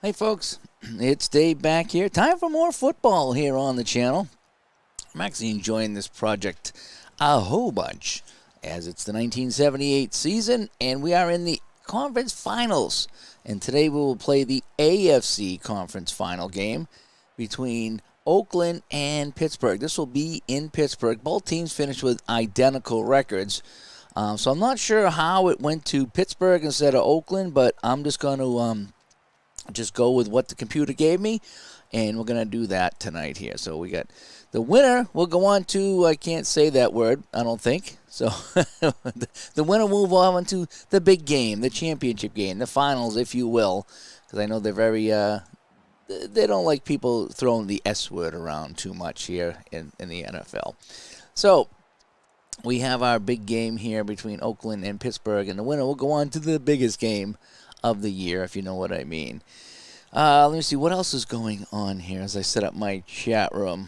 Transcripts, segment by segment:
Hey folks, it's Dave back here. Time for more football here on the channel. I'm actually enjoying this project a whole bunch as it's the 1978 season and we are in the conference finals. And today we will play the AFC conference final game between Oakland and Pittsburgh. This will be in Pittsburgh. Both teams finished with identical records. So I'm not sure how it went to Pittsburgh instead of Oakland, but I'm just going to just go with what the computer gave me, and we're going to do that tonight here. So we got the winner will go on to, I can't say that word, I don't think. So the winner will move on to the big game, the championship game, the finals, if you will, because I know they're very, they don't like people throwing the S word around too much here in the NFL. So we have our big game here between Oakland and Pittsburgh, and the winner will go on to the biggest game of the year, if you know what I mean. Let me see what else is going on here as I set up my chat room.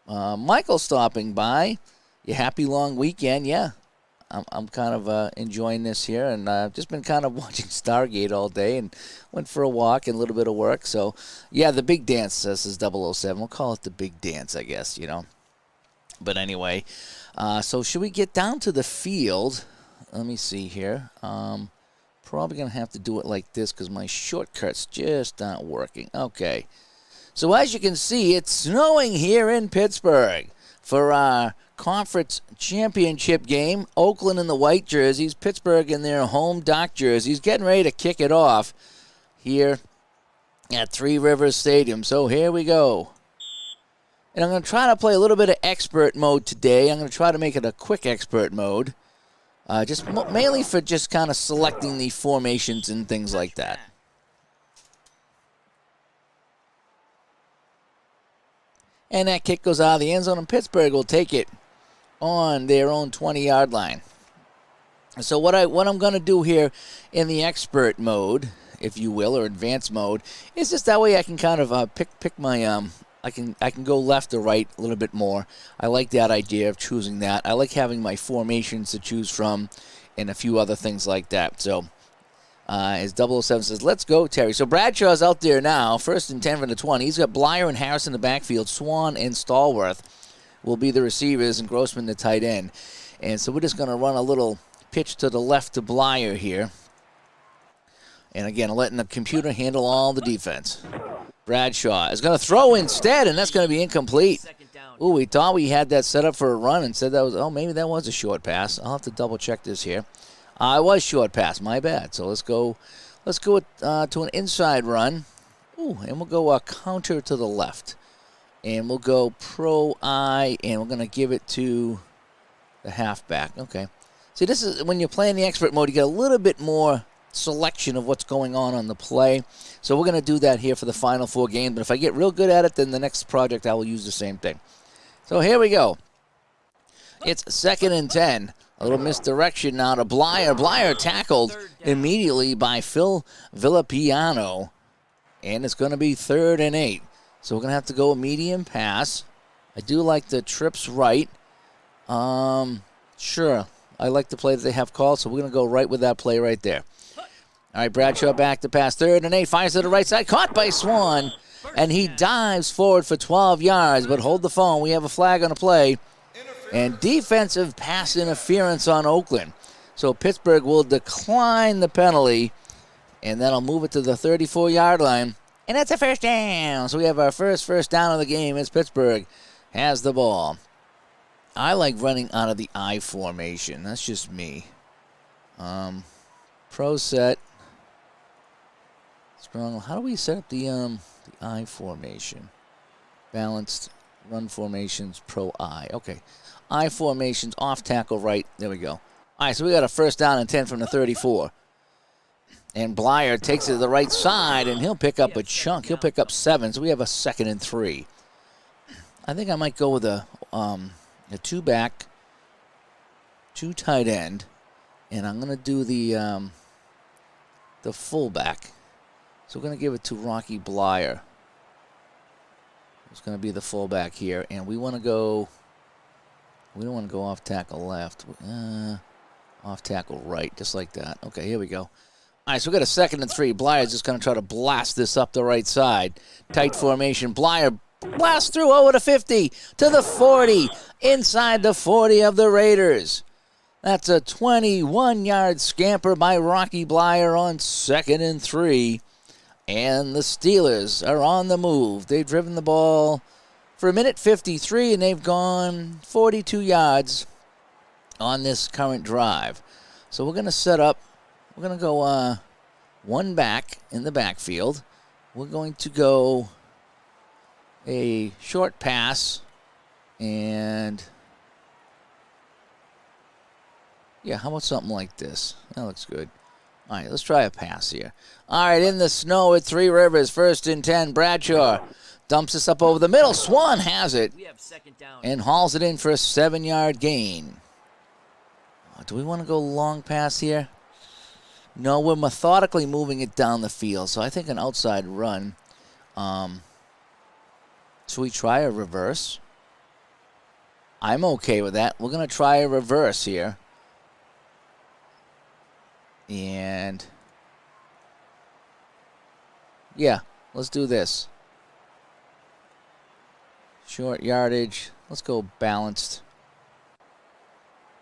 Michael stopping by. You happy long weekend? Yeah, I'm kind of enjoying this here, and I've just been kind of watching Stargate all day and went for a walk and a little bit of work. So, yeah, the big dance, this is 007. We'll call it the big dance, I guess, you know. But anyway, so should we get down to the field? Let me see here. Probably going to have to do it like this because my shortcuts just aren't working. Okay. So as you can see, it's snowing here in Pittsburgh for our conference championship game. Oakland in the white jerseys, Pittsburgh in their home dark jerseys, getting ready to kick it off here at Three Rivers Stadium. So here we go. And I'm going to try to play a little bit of expert mode today. I'm going to try to make it a quick expert mode. Just mainly for just kind of selecting the formations and things like that. And that kick goes out of the end zone, and Pittsburgh will take it on their own 20-yard line. So what I'm going to do here in the expert mode, if you will, or advanced mode, is just that way I can kind of pick my I can go left or right a little bit more. I like that idea of choosing that. I like having my formations to choose from and a few other things like that. So as 007 says, let's go, Terry. So Bradshaw's out there now, first and 10 from the 20. He's got Blyer and Harris in the backfield. Swan and Stallworth will be the receivers and Grossman the tight end. And so we're just going to run a little pitch to the left to Blyer here. And again, letting the computer handle all the defense. Bradshaw is going to throw instead, and that's going to be incomplete. Ooh, we thought we had that set up for a run and said that was, oh, maybe that was a short pass. I'll have to double check this here. It was short pass, my bad. So let's go to an inside run. Ooh, and we'll go counter to the left. And we'll go pro I, and we're going to give it to the halfback. Okay. See, this is when you're playing the expert mode, you get a little bit more selection of what's going on the play. So we're going to do that here for the final four games. But if I get real good at it, then the next project I will use the same thing. So here we go. It's 2nd and 10. A little misdirection now to Blyer. Blyer tackled immediately by Phil Villapiano. And it's going to be 3rd and 8. So we're going to have to go a medium pass. I do like the trips right. Sure. I like the play that they have called, so we're going to go right with that play right there. All right, Bradshaw back to pass. 3rd and 8. Fires to the right side. Caught by Swan. And he dives forward for 12 yards. But hold the phone. We have a flag on the play. And defensive pass interference on Oakland. So Pittsburgh will decline the penalty. And that'll move it to the 34-yard line. And that's a first down. So we have our first down of the game as Pittsburgh has the ball. I like running out of the I formation. That's just me. Pro set. Strong. How do we set up the I formation? Balanced run formations, pro I. Okay. I formations, off tackle right. There we go. All right, so we got a first down and 10 from the 34. And Blyer takes it to the right side, and he'll pick up a chunk. He'll pick up 7, so we have a 2nd and 3. I think I might go with a 2-back, 2 tight end, and I'm going to do the fullback. So we're going to give it to Rocky Blyer. It's going to be the fullback here, and we want to go. We don't want to go off tackle left. Off tackle right, just like that. Okay, here we go. All right, so we got a 2nd and 3. Blyer's just going to try to blast this up the right side. Tight formation. Blyer blasts through over the 50 to the 40, inside the 40 of the Raiders. That's a 21-yard scamper by Rocky Blyer on 2nd and 3. And the Steelers are on the move. They've driven the ball for 1:53, and they've gone 42 yards on this current drive. So we're going to set up. We're going to go one back in the backfield. We're going to go a short pass, and yeah, how about something like this? That looks good. All right, let's try a pass here. All right, in the snow at Three Rivers, 1st and 10. Bradshaw dumps this up over the middle. Swan has it and hauls it in for a 7-yard gain. Do we want to go long pass here? No, we're methodically moving it down the field, so I think an outside run. So we try a reverse. I'm okay with that. We're going to try a reverse here. And yeah, let's do this. Short yardage. Let's go balanced.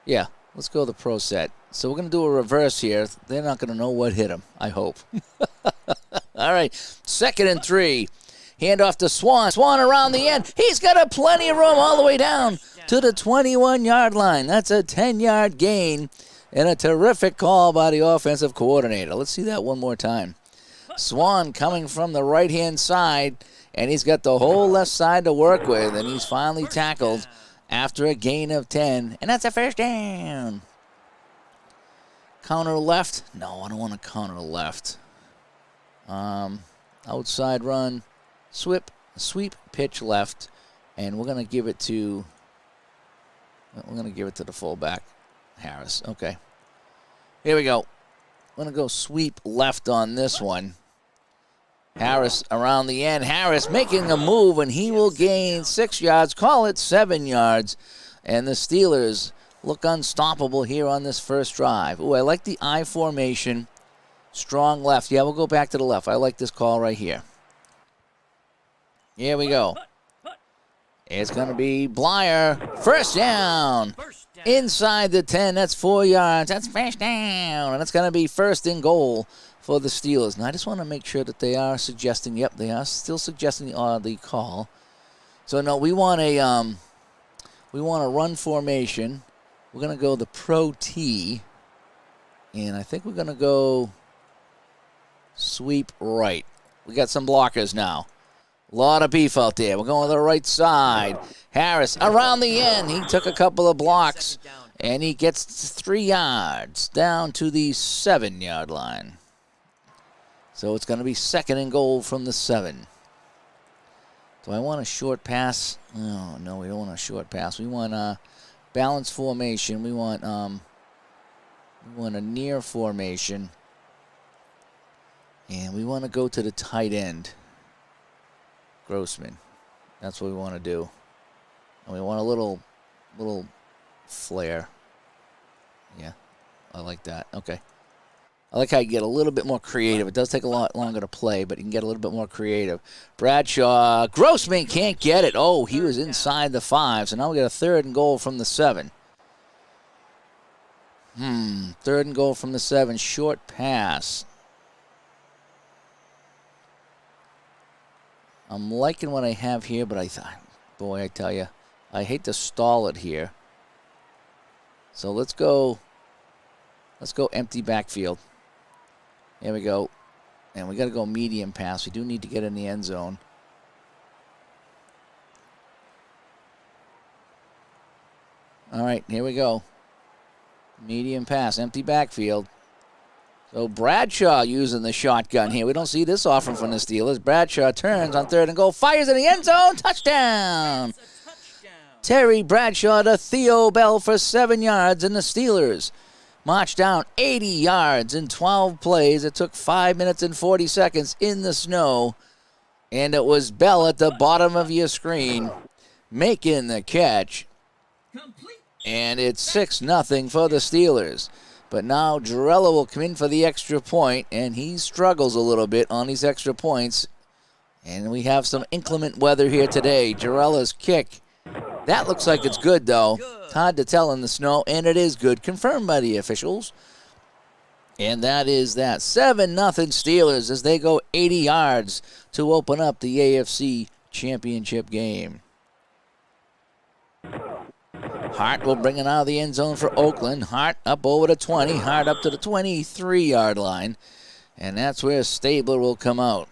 Yeah, let's go the pro set. So we're going to do a reverse here. They're not going to know what hit them, I hope. All right, 2nd and 3. Hand off to Swan. Swan around the end. He's got a plenty of room all the way down to the 21-yard line. That's a 10-yard gain and a terrific call by the offensive coordinator. Let's see that one more time. Swan coming from the right-hand side, and he's got the whole left side to work with, and he's finally tackled after a gain of 10, and that's a 1st down. Counter left? No, I don't want to counter left. Outside run, sweep, pitch left, and we're going to give it to the fullback, Harris. Okay. Here we go. I'm going to go sweep left on this one. Harris around the end. Harris making a move, and he will gain 6 yards. Call it 7 yards. And the Steelers look unstoppable here on this first drive. Ooh, I like the I formation. Strong left. Yeah, we'll go back to the left. I like this call right here. Here we go. It's going to be Blyer. 1st down. Inside the 10. That's 4 yards. That's 1st down. And it's going to be 1st and goal for the Steelers. And I just want to make sure that they are suggesting, yep, they are still suggesting the call. So, no, we want a run formation. We're going to go the pro T. And I think we're going to go sweep right. We got some blockers now. A lot of beef out there. We're going to the right side. Harris around the end. He took a couple of blocks, and he gets 3 yards down to the 7-yard line. So it's going to be 2nd and goal from the 7. Do I want a short pass? Oh, no, we don't want a short pass. We want a balanced formation. We want a near formation. And we want to go to the tight end. Grossman. That's what we want to do. And we want a little flare. Yeah, I like that. Okay. I like how you get a little bit more creative. It does take a lot longer to play, but you can get a little bit more creative. Bradshaw. Grossman can't get it. Oh, he was inside the 5. So now we got a 3rd and goal from the 7. 3rd and goal from the 7. Short pass. I'm liking what I have here, but I tell you, I hate to stall it here. So let's go empty backfield. Here we go. And we got to go medium pass. We do need to get in the end zone. All right, here we go. Medium pass, empty backfield. So Bradshaw using the shotgun here. We don't see this often from the Steelers. Bradshaw turns on 3rd and goal, fires in the end zone, touchdown! Terry Bradshaw to Theo Bell for 7 yards, and the Steelers marched down 80 yards in 12 plays. It took 5 minutes and 40 seconds in the snow, and it was Bell at the bottom of your screen making the catch. And it's 6-0 for the Steelers. But now Jarella will come in for the extra point, and he struggles a little bit on these extra points. And we have some inclement weather here today. Jarella's kick. That looks like it's good, though. It's hard to tell in the snow, and it is good. Confirmed by the officials. And that is that. 7-0 Steelers as they go 80 yards to open up the AFC Championship game. Hart will bring it out of the end zone for Oakland. Hart up over the 20. Hart up to the 23-yard line. And that's where Stabler will come out.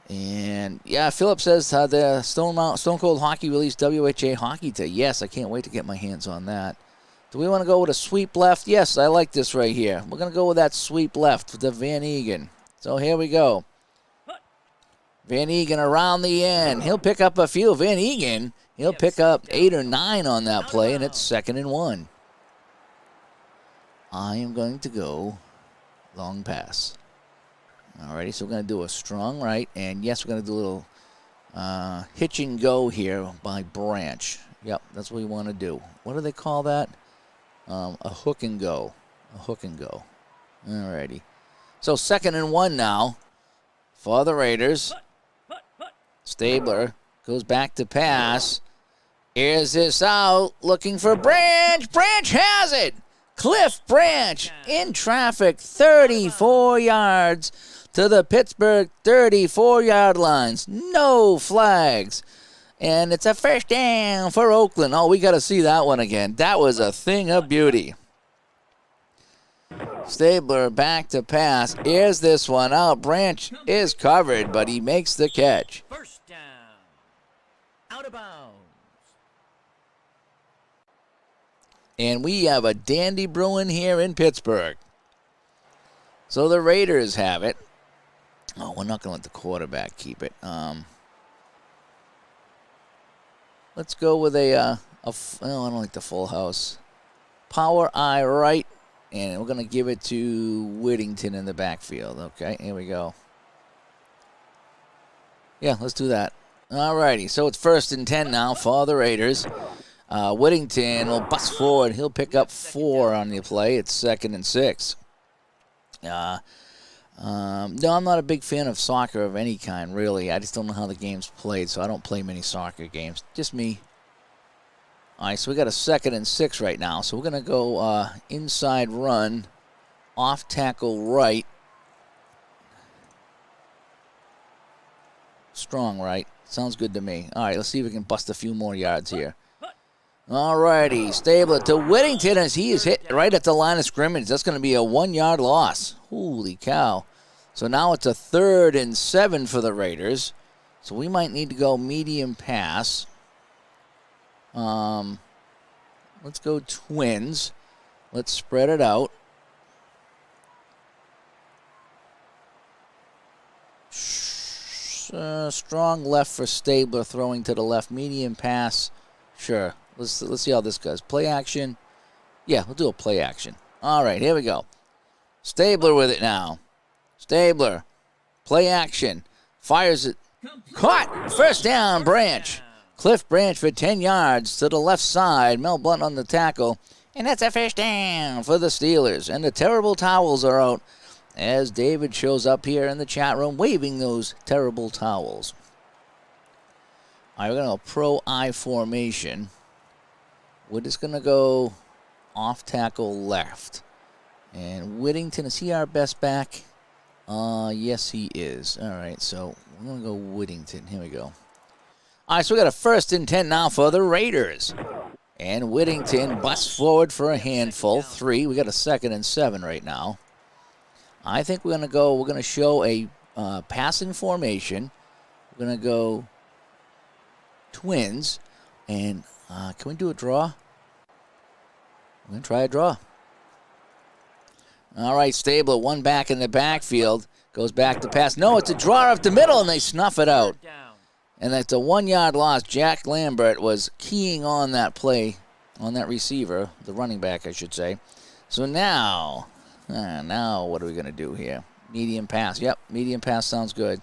And, yeah, Philip says the Stone Cold Hockey released WHA Hockey Day. Yes, I can't wait to get my hands on that. Do we want to go with a sweep left? Yes, I like this right here. We're going to go with that sweep left with the Van Egan. So here we go. Van Egan around the end. He'll pick up a few. Van Egan, he'll pick up 8 or 9 on that play, and it's 2nd and 1. I am going to go long pass. Alrighty, so we're going to do a strong right, and yes, we're going to do a little hitch and go here by Branch. Yep, that's what we want to do. What do they call that? A hook and go. A hook and go. Alrighty. So 2nd and 1 now for the Raiders. Stabler goes back to pass. Here's this out, looking for Branch. Branch has it. Cliff Branch in traffic, 34 yards to the Pittsburgh 34-yard lines. No flags. And it's a first down for Oakland. Oh, we got to see that one again. That was a thing of beauty. Stabler back to pass. Here's this one out. Branch is covered, but he makes the catch. First down. Out of bounds. And we have a dandy brewing here in Pittsburgh. So the Raiders have it. Oh, we're not going to let the quarterback keep it. Let's go with I don't like the full house. Power I right. And we're going to give it to Whittington in the backfield. Okay, here we go. Yeah, let's do that. All righty, so it's 1st and 10 now for the Raiders. Whittington will bust forward. He'll pick up 4 on the play. It's 2nd and 6. No, I'm not a big fan of soccer of any kind, really. I just don't know how the game's played, so I don't play many soccer games. Just me. All right, so we got a 2nd and 6 right now. So we're going to go inside run, off tackle right. Strong right. Sounds good to me. All right, let's see if we can bust a few more yards here. All righty, Stabler to Whittington as he is hit right at the line of scrimmage. That's going to be a 1-yard loss. Holy cow. So now it's a 3rd and 7 for the Raiders. So we might need to go medium pass. Let's go twins. Let's spread it out. Strong left for Stabler, throwing to the left. Medium pass. Sure. Let's see how this goes. Play action. Yeah, we'll do a play action. All right, here we go. Stabler with it now. Stabler. Play action. Fires it. Caught. First down, Branch. Cliff Branch for 10 yards to the left side. Mel Blunt on the tackle. And that's a first down for the Steelers. And the terrible towels are out as David shows up here in the chat room waving those terrible towels. All right, we're going to go pro-I formation. We're just going to go off tackle left. And Whittington, is he our best back? Yes, he is. All right, so we're going to go Whittington. Here we go. All right, so we got a 1st and 10 now for the Raiders. And Whittington busts forward for a handful. 3. We got a 2nd and 7 right now. I think we're going to show a passing formation. We're going to go twins. And can we do a draw? We're going to try a draw. All right, Stabler, one back in the backfield. Goes back to pass. No, it's a draw up the middle, and they snuff it out. And that's a 1-yard loss. Jack Lambert was keying on that play, on that receiver, the running back, I should say. So now what are we going to do here? Medium pass. Yep, medium pass sounds good.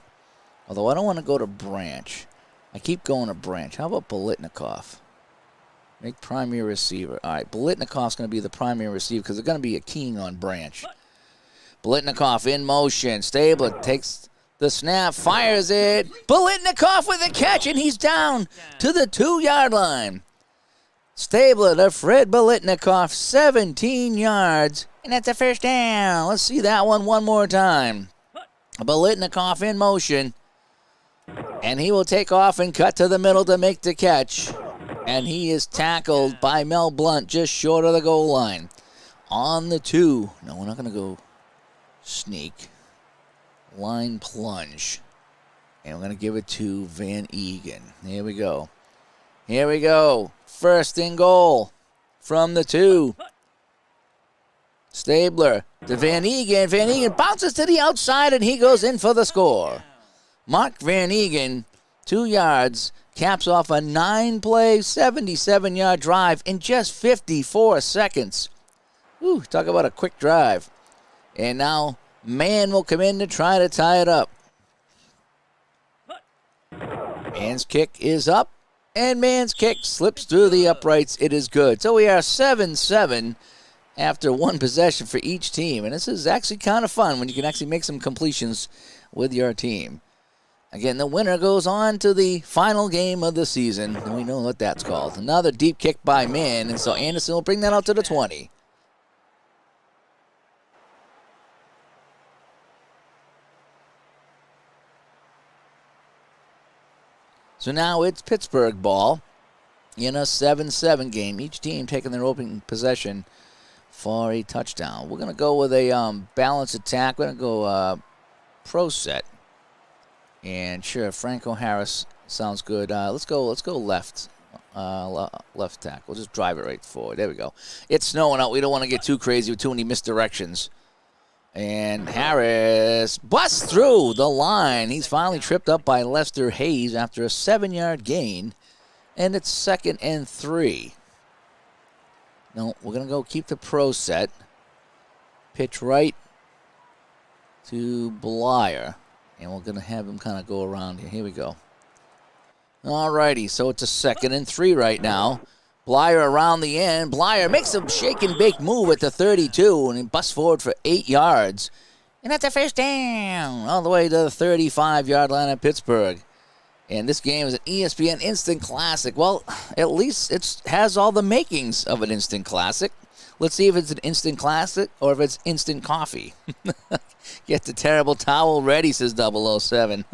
Although I don't want to go to Branch. I keep going to Branch. How about Bolitnikov? Make primary receiver. All right, Biletnikov's going to be the primary receiver because they're going to be a keying on Branch. Biletnikov in motion. Stabler takes the snap, fires it. Biletnikov with a catch, and he's down to the 2-yard line. Stabler to Fred Biletnikov, 17 yards, and that's a first down. Let's see that one more time. Biletnikov in motion, and he will take off and cut to the middle to make the catch. And he is tackled by Mel Blount just short of the goal line. On the 2. No, we're not going to go sneak. Line plunge. And we're going to give it to Van Eegen. Here we go. Here we go. First and goal from the 2. Stabler to Van Eegen. Van Eegen bounces to the outside, and he goes in for the score. Mark Van Eegen, 2 yards, caps off a 9-play, 77-yard drive in just 54 seconds. Ooh, talk about a quick drive. And now Mann will come in to try to tie it up. Mann's kick is up, and Mann's kick slips through the uprights. It is good. So we are 7-7 after one possession for each team. And this is actually kind of fun when you can actually make some completions with your team. Again, the winner goes on to the final game of the season, and we know what that's called. Another deep kick by Mann, and so Anderson will bring that out to the 20. So now it's Pittsburgh ball in a 7-7 game. Each team taking their opening possession for a touchdown. We're going to go with a balanced attack. We're going to go pro set. And sure, Franco Harris sounds good. Let's go left. Left tackle. We'll just drive it right forward. There we go. It's snowing out. We don't want to get too crazy with too many misdirections. And Harris busts through the line. He's finally tripped up by Lester Hayes after a 7-yard gain. And it's 2nd and 3. No, we're going to go keep the pro set. Pitch right to Blyer. And we're going to have him kind of go around here. Here we go. All righty, so it's a 2nd and 3 right now. Blyer around the end. Blyer makes a shake and bake move at the 32, and he busts forward for 8 yards. And that's a first down all the way to the 35-yard line of Pittsburgh. And this game is an ESPN Instant Classic. Well, at least it has all the makings of an Instant Classic. Let's see if it's an Instant Classic or if it's instant coffee. Get the terrible towel ready, says 007.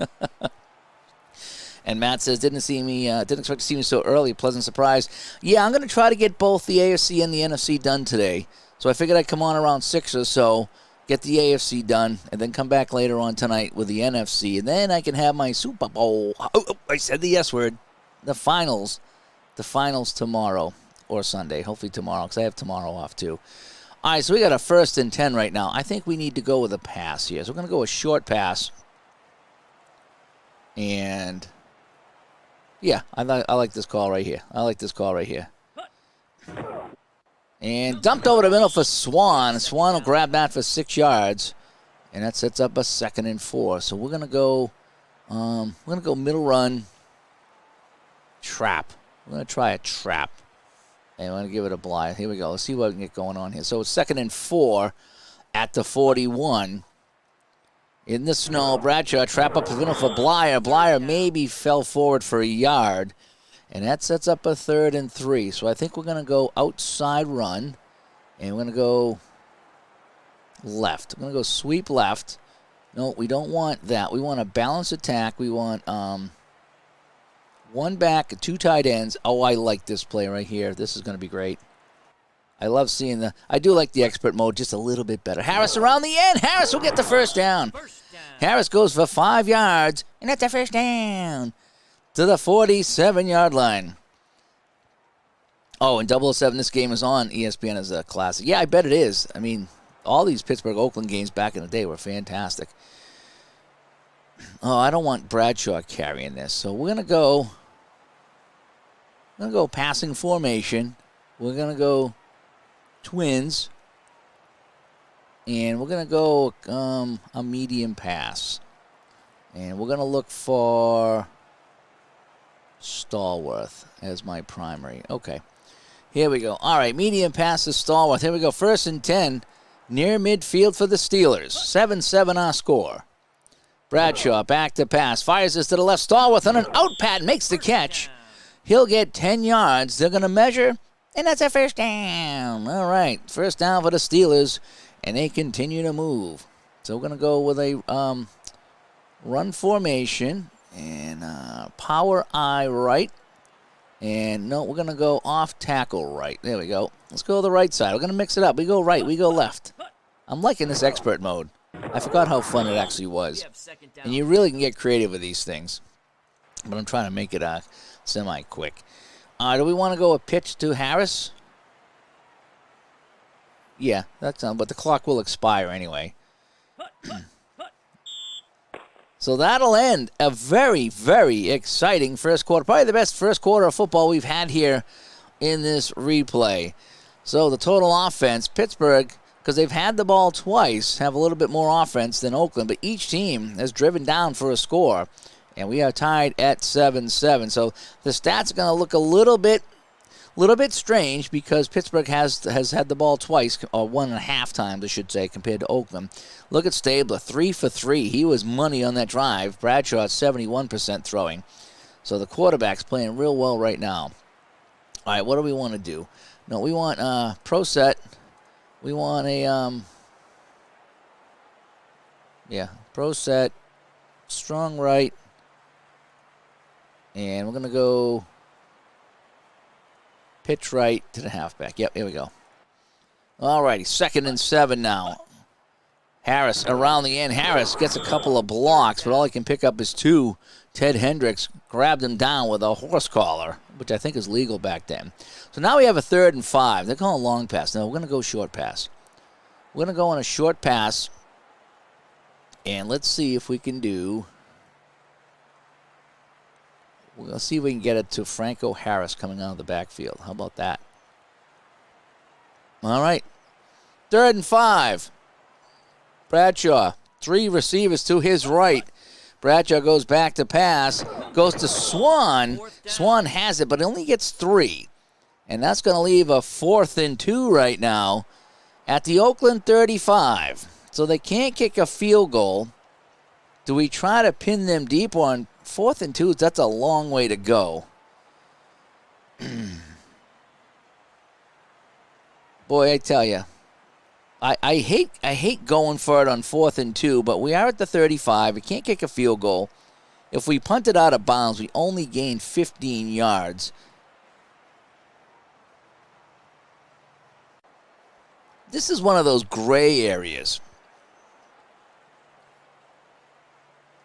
And Matt says, didn't expect to see me so early. Pleasant surprise. Yeah, I'm going to try to get both the AFC and the NFC done today. So I figured I'd come on around 6 or so, get the AFC done, and then come back later on tonight with the NFC. And then I can have my Super Bowl. Oh, I said the S word. The finals. The finals tomorrow or Sunday. Hopefully tomorrow, because I have tomorrow off too. All right, so we got a 1st and 10 right now. I think we need to go with a pass here. So we're going to go a short pass. And yeah, I like this call right here. And dumped over the middle for Swan. Swan will grab that for 6 yards. And that sets up a 2nd and 4. So we're going to go middle run, trap. We're going to try a trap. And we're going to give it a Blyer. Here we go. Let's see what we can get going on here. So it's 2nd and 4 at the 41. In the snow, Bradshaw trap up the middle for Blyer. Blyer maybe fell forward for a yard. And that sets up a 3rd and 3. So I think we're going to go outside run. And we're going to go left. We're going to go sweep left. No, we don't want that. We want a balanced attack. We want one back, 2 tight ends. Oh, I like this play right here. This is going to be great. I love seeing I do like the expert mode just a little bit better. Harris around the end. Harris will get the first down. Harris goes for 5 yards, and that's a first down to the 47-yard line. Oh, and 007, this game is on ESPN as a classic. Yeah, I bet it is. I mean, all these Pittsburgh-Oakland games back in the day were fantastic. Oh, I don't want Bradshaw carrying this, so we're going to go passing formation. We're going to go twins. And we're going to go a medium pass. And we're going to look for Stallworth as my primary. Okay. Here we go. All right, medium pass to Stallworth. Here we go. 1st and 10, near midfield for the Steelers. 7-7 our score. Bradshaw back to pass. Fires this to the left. Stallworth on an out pat. Makes the catch. He'll get 10 yards. They're going to measure, and that's a first down. All right, first down for the Steelers, and they continue to move. So we're going to go with a run formation and power I right. And no, we're going to go off tackle right. There we go. Let's go to the right side. We're going to mix it up. We go right, we go left. I'm liking this expert mode. I forgot how fun it actually was. And you really can get creative with these things. But I'm trying to make it semi-quick. Do we want to go a pitch to Harris? Yeah, that's but the clock will expire anyway. So that'll end a very, very exciting first quarter. Probably the best first quarter of football we've had here in this replay. So the total offense, Pittsburgh, because they've had the ball twice, have a little bit more offense than Oakland, but each team has driven down for a score, and we are tied at 7-7. So the stats are going to look a little bit strange because Pittsburgh has had the ball twice, or 1.5 times, I should say, compared to Oakland. Look at Stabler, 3 for 3. He was money on that drive. Bradshaw at 71% throwing. So the quarterback's playing real well right now. All right, what do we want to do? No, we want pro set. We want a pro set, strong right, and we're gonna go pitch right to the halfback. Yep, here we go. All righty, 2nd and 7 now. Harris around the end. Harris gets a couple of blocks, but all he can pick up is 2. Ted Hendricks grabbed him down with a horse collar, which I think is legal back then. So now we have a 3rd and 5. They're calling long pass. No, we're going to go short pass. We're going to go on a short pass, and let's see if we can do... We'll see if we can get it to Franco Harris coming out of the backfield. How about that? All right. 3rd and 5. Bradshaw, 3 receivers to his right. Bradshaw goes back to pass, goes to Swan. Swan has it, but only gets 3. And that's going to leave a 4th and 2 right now at the Oakland 35. So they can't kick a field goal. Do we try to pin them deep on 4th and 2? That's a long way to go. Boy, I tell you. I hate going for it on 4th and 2, but we are at the 35. We can't kick a field goal. If we punt it out of bounds, we only gain 15 yards. This is one of those gray areas.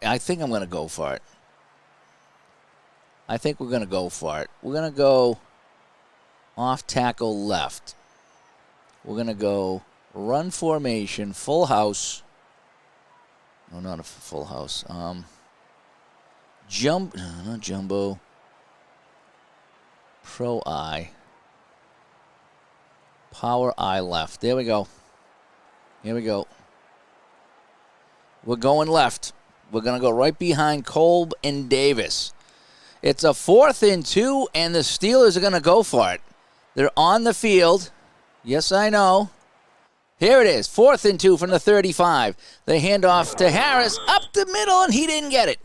I think I'm going to go for it. I think we're going to go for it. We're going to go off tackle left. We're going to go run formation, full house. No, not a full house. Not jumbo. Pro I. Power I left. There we go. Here we go. We're going left. We're going to go right behind Kolb and Davis. It's a 4th and 2, and the Steelers are going to go for it. They're on the field. Yes, I know. Here it is, 4th and 2 from the 35. They hand off to Harris up the middle, and he didn't get it.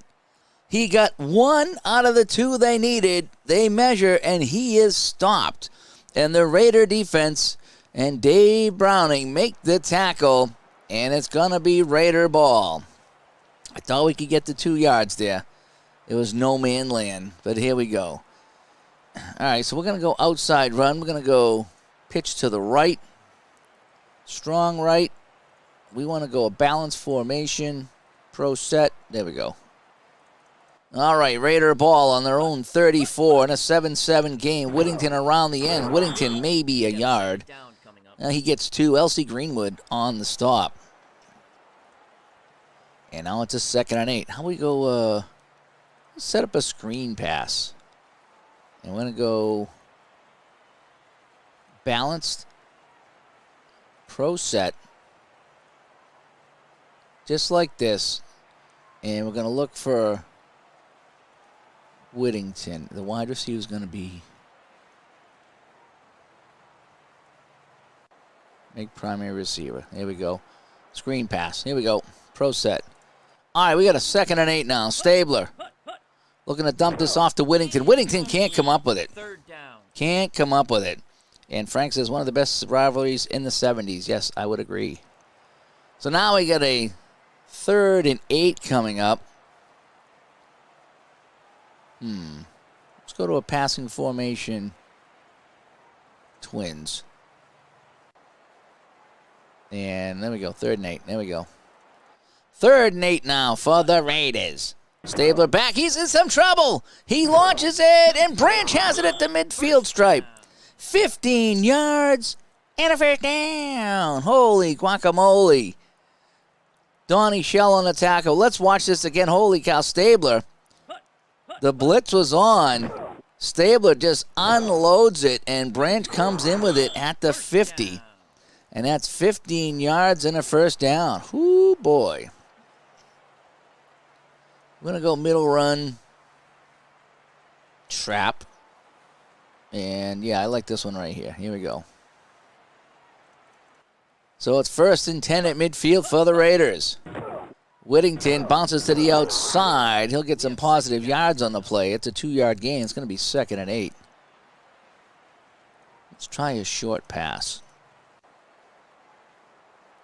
He got 1 out of the 2 they needed. They measure, and he is stopped. And the Raider defense and Dave Browning make the tackle, and it's going to be Raider ball. I thought we could get the 2 yards there. It was no man land, but here we go. All right, so we're going to go outside run. We're going to go pitch to the right. Strong right. We want to go a balanced formation. Pro set. There we go. All right, Raider ball on their own 34 in a 7-7 game. Whittington around the end. Whittington maybe a yard. He gets 2. Elsie Greenwood on the stop. And now it's a 2nd and 8. How do we go set up a screen pass? And we're going to go balanced pro set. Just like this. And we're going to look for Whittington. The wide receiver is going to be Make primary receiver. Here we go. Screen pass. Here we go. Pro set. All right, we got a 2nd and 8 now. Stabler looking to dump this off to Whittington. Whittington can't come up with it. Third down. Can't come up with it. And Frank says one of the best rivalries in the 70s. Yes, I would agree. So now we got a 3rd and 8 coming up. Let's go to a passing formation. Twins. And there we go. 3rd and 8. There we go. 3rd and 8 now for the Raiders. Stabler back. He's in some trouble. He launches it, and Branch has it at the midfield stripe. 15 yards and a 1st down. Holy guacamole. Donnie Shell on the tackle. Let's watch this again. Holy cow. Stabler. The blitz was on. Stabler just unloads it, and Branch comes in with it at the 50. And that's 15 yards and a 1st down. Whoo, boy. We're going to go middle run. Trap. And, yeah, I like this one right here. Here we go. So it's 1st and 10 at midfield for the Raiders. Whittington bounces to the outside. He'll get some positive yards on the play. It's a 2-yard gain. It's going to be 2nd and 8. Let's try a short pass.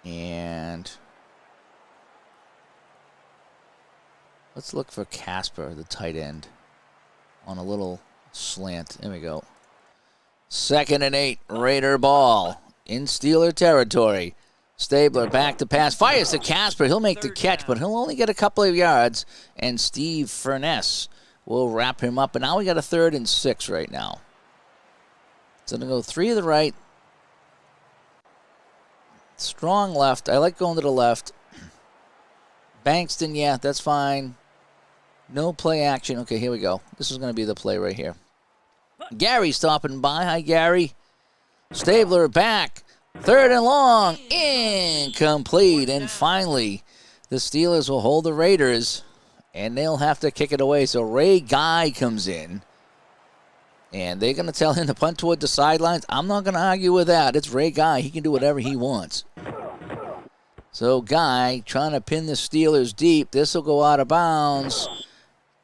And let's look for Casper, the tight end, on a little slant. There we go. 2nd and 8, Raider ball in Steeler territory. Stabler back to pass. Fires to Casper. He'll make the catch, but he'll only get a couple of yards. And Steve Furness will wrap him up. And now we got a 3rd and 6 right now. So going to go 3 to the right. Strong left. I like going to the left. Bankston, yeah, that's fine. No play action. Okay, here we go. This is going to be the play right here. Gary stopping by. Hi, Gary. Stabler back. 3rd and long. Incomplete. And finally, the Steelers will hold the Raiders, and they'll have to kick it away. So Ray Guy comes in, and they're going to tell him to punt toward the sidelines. I'm not going to argue with that. It's Ray Guy. He can do whatever he wants. So Guy trying to pin the Steelers deep. This will go out of bounds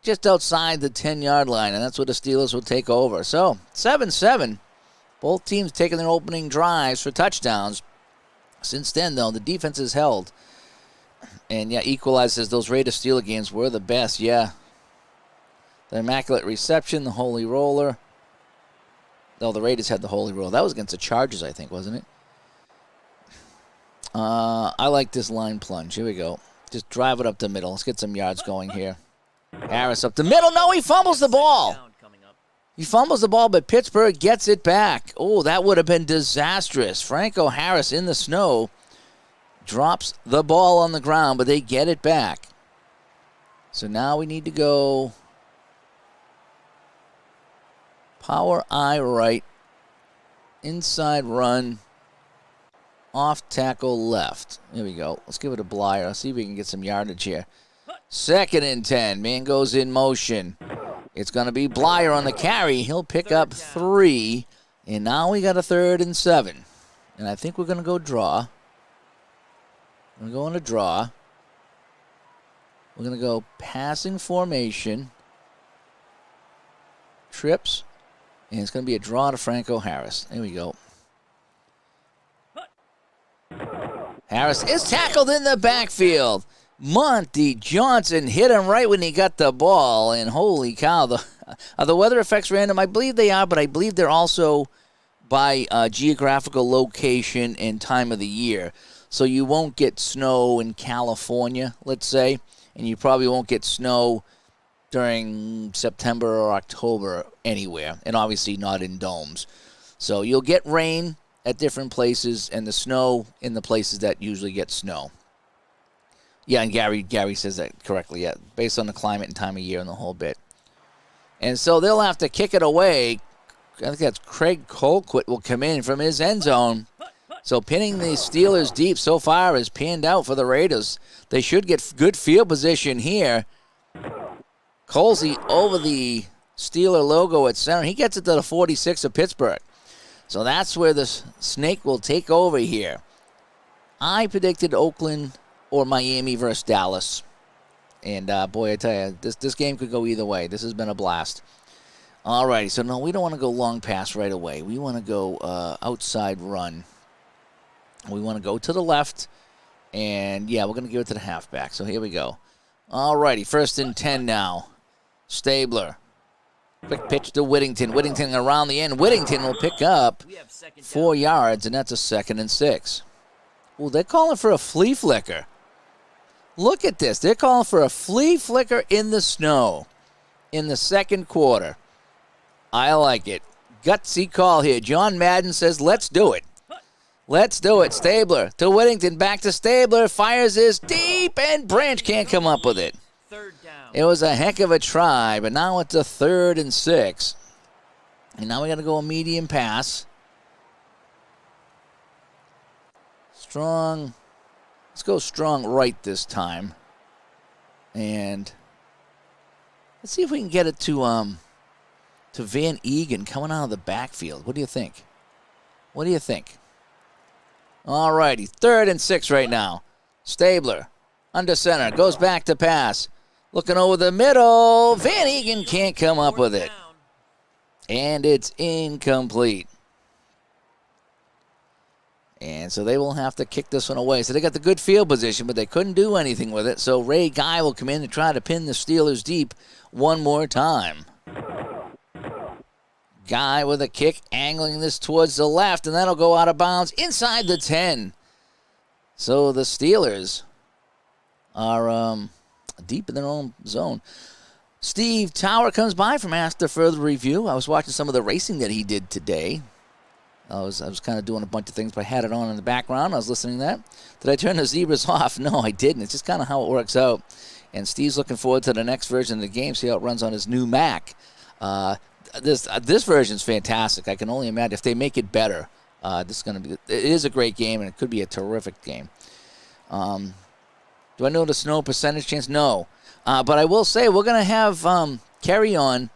just outside the 10-yard line, and that's where the Steelers will take over. So 7-7. Both teams taking their opening drives for touchdowns. Since then, though, the defense has held. And, yeah, equalizes those Raiders-Steeler games were the best, yeah. The Immaculate Reception, the Holy Roller. No, the Raiders had the Holy Roller. That was against the Chargers, I think, wasn't it? I like this line plunge. Here we go. Just drive it up the middle. Let's get some yards going here. Harris up the middle. No, he fumbles the ball. He fumbles the ball, but Pittsburgh gets it back. Oh, that would have been disastrous. Franco Harris in the snow drops the ball on the ground, but they get it back. So now we need to go power I right, inside run, off tackle left. Here we go. Let's give it a Blyer. Let's see if we can get some yardage here. 2nd and 10. Man goes in motion. It's going to be Blyer on the carry. He'll pick up 3. And now we got a 3rd and 7. And I think we're going to go draw. We're going to go on a draw. We're going to go passing formation. Trips. And it's going to be a draw to Franco Harris. There we go. Harris is tackled in the backfield. Monty Johnson hit him right when he got the ball, and holy cow, are the weather effects random? I believe they are, but I believe they're also by geographical location and time of the year. So you won't get snow in California, let's say, and you probably won't get snow during September or October anywhere, and obviously not in domes. So you'll get rain at different places and the snow in the places that usually get snow. Yeah, and Gary says that correctly, yeah, based on the climate and time of year and the whole bit. And so they'll have to kick it away. I think that's Craig Colquitt will come in from his end zone. So pinning the Steelers deep so far is pinned out for the Raiders. They should get good field position here. Colsey over the Steeler logo at center. He gets it to the 46 of Pittsburgh. So that's where the snake will take over here. I predicted Oakland or Miami versus Dallas. And, boy, I tell you, this game could go either way. This has been a blast. All righty, so no, we don't want to go long pass right away. We want to go outside run. We want to go to the left. And, yeah, we're going to give it to the halfback. So here we go. All righty, 1st and 10 now. Stabler. Quick pitch to Whittington. Whittington around the end. Whittington will pick up 4 yards, and that's a 2nd and 6. Well, they're calling for a flea flicker. Look at this. They're calling for a flea flicker in the snow in the 2nd quarter. I like it. Gutsy call here. John Madden says, let's do it. Let's do it. Stabler to Whittington. Back to Stabler. Fires this deep, and Branch can't come up with it. 3rd down. It was a heck of a try, but now it's a 3rd and 6. And now we got to go a medium pass. Strong. Let's go strong right this time. And let's see if we can get it to Van Egan coming out of the backfield. What do you think? What do you think? All righty, 3rd and 6 right now. Stabler under center, goes back to pass. Looking over the middle. Van Egan can't come up with it. And it's incomplete. And so they will have to kick this one away. So they got the good field position, but they couldn't do anything with it. So Ray Guy will come in and try to pin the Steelers deep one more time. Guy with a kick, angling this towards the left, and that'll go out of bounds inside the 10. So the Steelers are deep in their own zone. Steve Tower comes by from After Further Review. I was watching some of the racing that he did today. I was kind of doing a bunch of things, but I had it on in the background. I was listening to that. Did I turn the zebras off? No, I didn't. It's just kind of how it works out. And Steve's looking forward to the next version of the game, see how it runs on his new Mac. This version's fantastic. I can only imagine if they make it better. This is going to be. It is a great game, and it could be a terrific game. Do I know the snow percentage chance? No. But I will say we're going to have carry on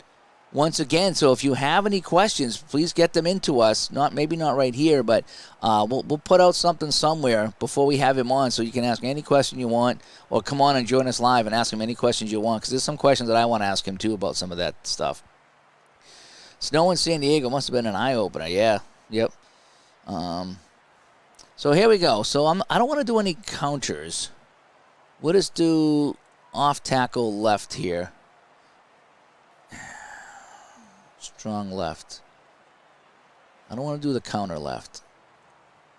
once again. So if you have any questions, please get them into us. Maybe not right here, but we'll put out something somewhere before we have him on, so you can ask any question you want, or come on and join us live and ask him any questions you want, because there's some questions that I want to ask him too about some of that stuff. Snow in San Diego must have been an eye-opener. Yeah. Yep. So here we go. So I don't want to do any counters. We'll just do off tackle left here. Strong left. I don't want to do the counter left.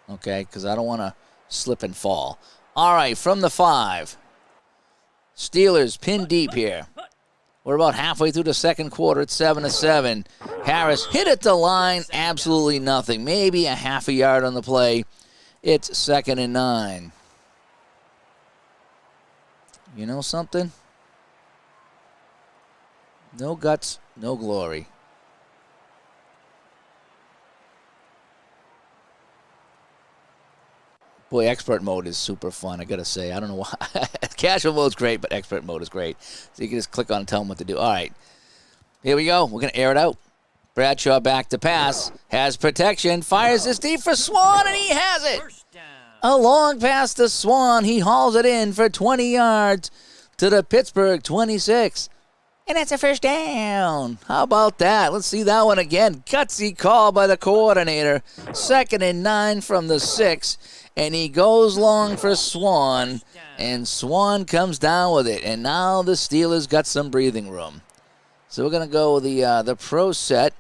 Okay, because I don't want to slip and fall. All right, from the 5. Steelers pinned deep here. We're about halfway through the 2nd quarter. It's 7-7. Harris hit at the line. Absolutely nothing. Maybe a half a yard on the play. It's 2nd and 9. You know something? No guts, no glory. Boy, expert mode is super fun, I got to say. I don't know why. Casual mode's great, but expert mode is great. So you can just click on and tell them what to do. All right. Here we go. We're going to air it out. Bradshaw back to pass. Has protection. Fires this deep for Swan, and he has it. A long pass to Swan. He hauls it in for 20 yards to the Pittsburgh 26. And that's a first down. How about that? Let's see that one again. Gutsy call by the coordinator. 2nd and 9 from the 6. And he goes long for Swan. And Swan comes down with it. And now the Steelers got some breathing room. So we're going to go the pro set.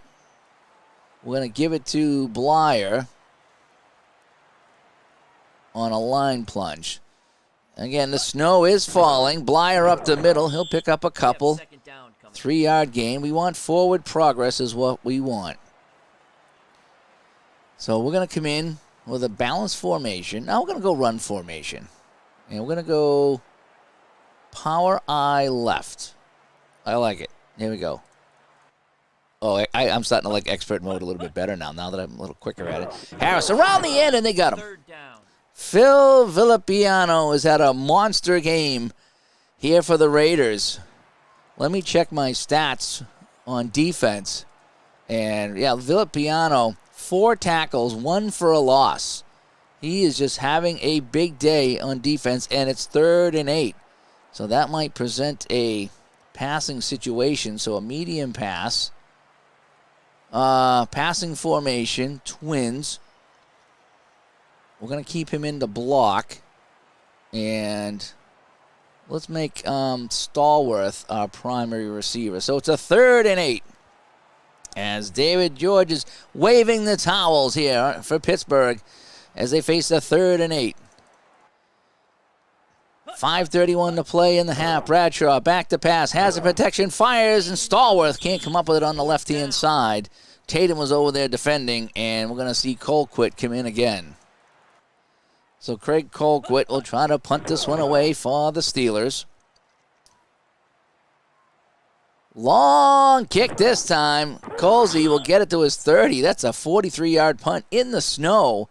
We're going to give it to Blyer on a line plunge. Again, the snow is falling. Blyer up the middle. He'll pick up a couple. 3-yard gain. We want forward progress is what we want. So we're going to come in with a balanced formation. Now we're going to go run formation. And we're going to go power I left. I like it. Here we go. Oh, I'm starting to like expert mode a little bit better now that I'm a little quicker at it. Harris around the end, and they got him. Phil Villapiano has had a monster game here for the Raiders. Let me check my stats on defense. And, yeah, Villapiano, 4 tackles, 1 for a loss. He is just having a big day on defense, and it's 3rd and 8. So that might present a passing situation. So a medium pass. Passing formation, Twins. We're going to keep him in the block. And let's make Stallworth our primary receiver. So it's a 3rd and 8. As David George is waving the towels here for Pittsburgh as they face a 3rd and 8. 5:31 to play in the half. Bradshaw back to pass, has a protection, fires, and Stallworth can't come up with it on the left-hand side. Tatum was over there defending, and we're going to see Colquitt come in again. So Craig Colquitt will try to punt this one away for the Steelers. Long kick this time. Colsey will get it to his 30. That's a 43-yard punt in the snow.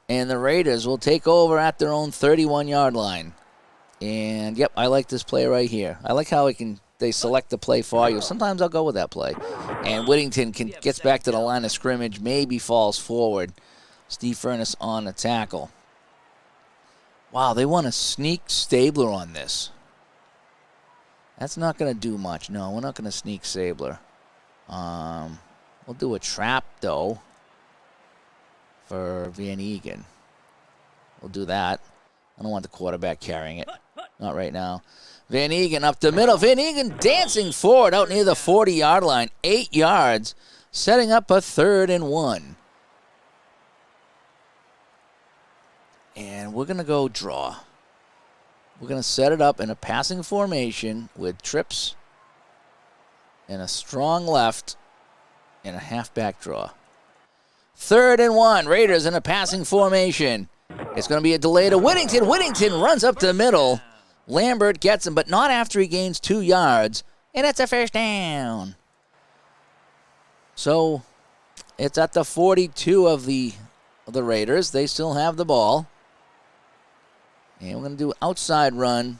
And the Raiders will take over at their own 31-yard line. And, yep, I like this play right here. I like how they select the play for you. Sometimes I'll go with that play. And Whittington gets back to the line of scrimmage, maybe falls forward. Steve Furness on the tackle. Wow, they want to sneak Stabler on this. That's not going to do much. No, we're not going to sneak Stabler. We'll do a trap, though, for Van Egan. We'll do that. I don't want the quarterback carrying it. Not right now. Van Egan up the middle. Van Egan dancing forward out near the 40-yard line. 8 yards, setting up a 3rd and 1. And we're going to go draw. We're going to set it up in a passing formation with trips and a strong left and a halfback draw. 3rd and 1. Raiders in a passing formation. It's going to be a delay to Whittington. Whittington runs up the middle. Lambert gets him, but not after he gains 2 yards. And it's a first down. So it's at the 42 of the Raiders. They still have the ball. And we're going to do outside run.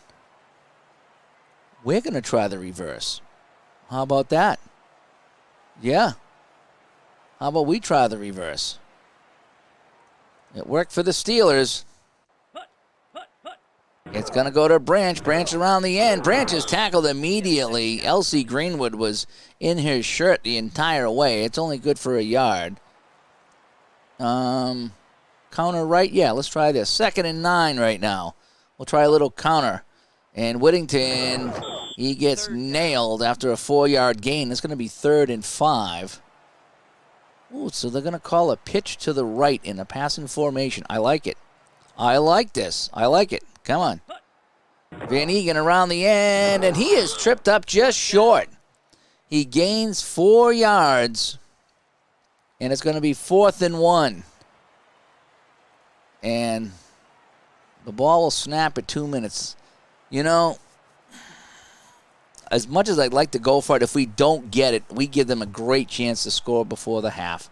We're going to try the reverse. How about that? Yeah. How about we try the reverse? It worked for the Steelers. It's going to go to Branch. Branch around the end. Branch is tackled immediately. L.C. Greenwood was in his shirt the entire way. It's only good for a yard. Counter right? Yeah, let's try this. 2nd and 9 right now. We'll try a little counter. And Whittington, he gets nailed after a 4-yard gain. It's going to be 3rd and 5. Ooh, so they're going to call a pitch to the right in a passing formation. I like it. I like this. I like it. Come on. Van Egan around the end, and he is tripped up just short. He gains 4 yards, and it's going to be 4th and 1. And the ball will snap at 2 minutes. You know, as much as I'd like to go for it, if we don't get it, we give them a great chance to score before the half.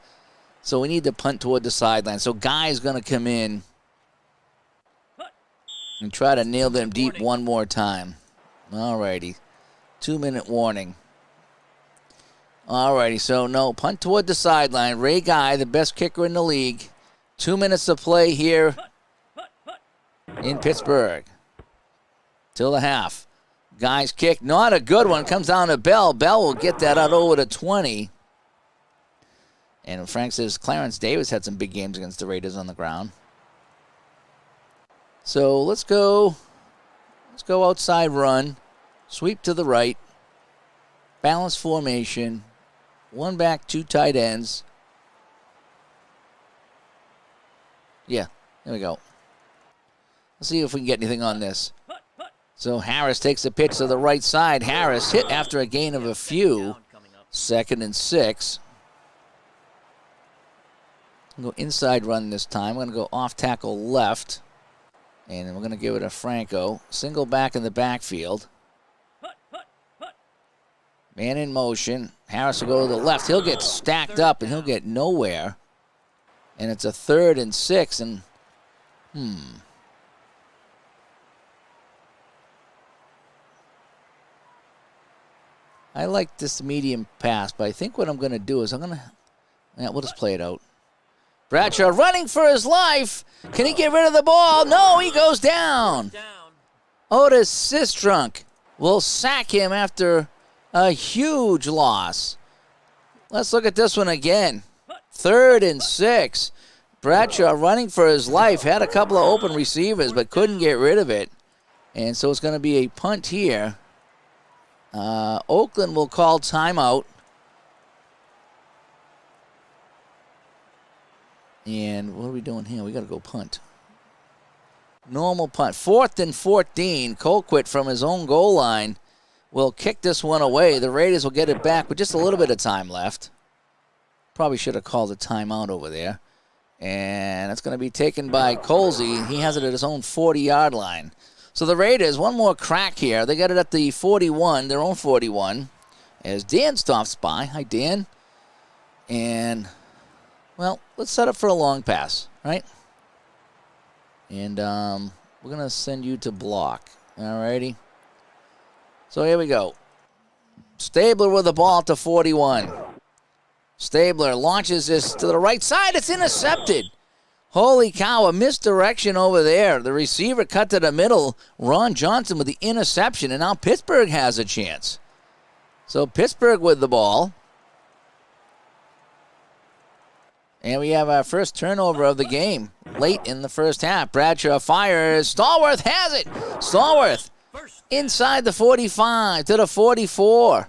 So we need to punt toward the sideline. So Guy's going to come in and try to nail them deep one more time. All righty. 2-minute warning. All righty, so no, punt toward the sideline. Ray Guy, the best kicker in the league. 2 minutes to play here in Pittsburgh. Till the half. Guy's kick, not a good one. Comes down to Bell. Bell will get that out over to 20. And Frank says Clarence Davis had some big games against the Raiders on the ground. So let's go outside run. Sweep to the right. Balanced formation. 1 back, 2 tight ends. Yeah, there we go. Let's see if we can get anything on this. So Harris takes a pitch to the right side. Harris hit after a gain of a few. 2nd and 6. Go inside run this time. We're going to go off tackle left. And then we're going to give it to Franco. Single back in the backfield. Man in motion. Harris will go to the left. He'll get stacked up and he'll get nowhere. And it's a 3rd and 6. And, I like this medium pass, but I think what I'm going to do is we'll just play it out. Bradshaw running for his life. Can he get rid of the ball? No, he goes down. Down. Otis Sistrunk will sack him after a huge loss. Let's look at this one again. 3rd and 6. Bradshaw running for his life. Had a couple of open receivers, but couldn't get rid of it. And so it's going to be a punt here. Oakland will call timeout. And what are we doing here? We got to go punt. Normal punt. 4th and 14. Colquitt from his own goal line will kick this one away. The Raiders will get it back with just a little bit of time left. Probably should have called a timeout over there. And it's going to be taken by Colsey. He has it at his own 40-yard line. So the Raiders, one more crack here. They got it at the 41, their own 41, as Dan stops by. Hi, Dan. And, well, let's set up for a long pass, right? And we're going to send you to block. All righty. So here we go. Stabler with the ball to 41. Stabler launches this to the right side. It's intercepted. Holy cow, a misdirection over there. The receiver cut to the middle. Ron Johnson with the interception, and now Pittsburgh has a chance. So Pittsburgh with the ball. And we have our first turnover of the game late in the first half. Bradshaw fires. Stallworth has it. Stallworth inside the 45 to the 44.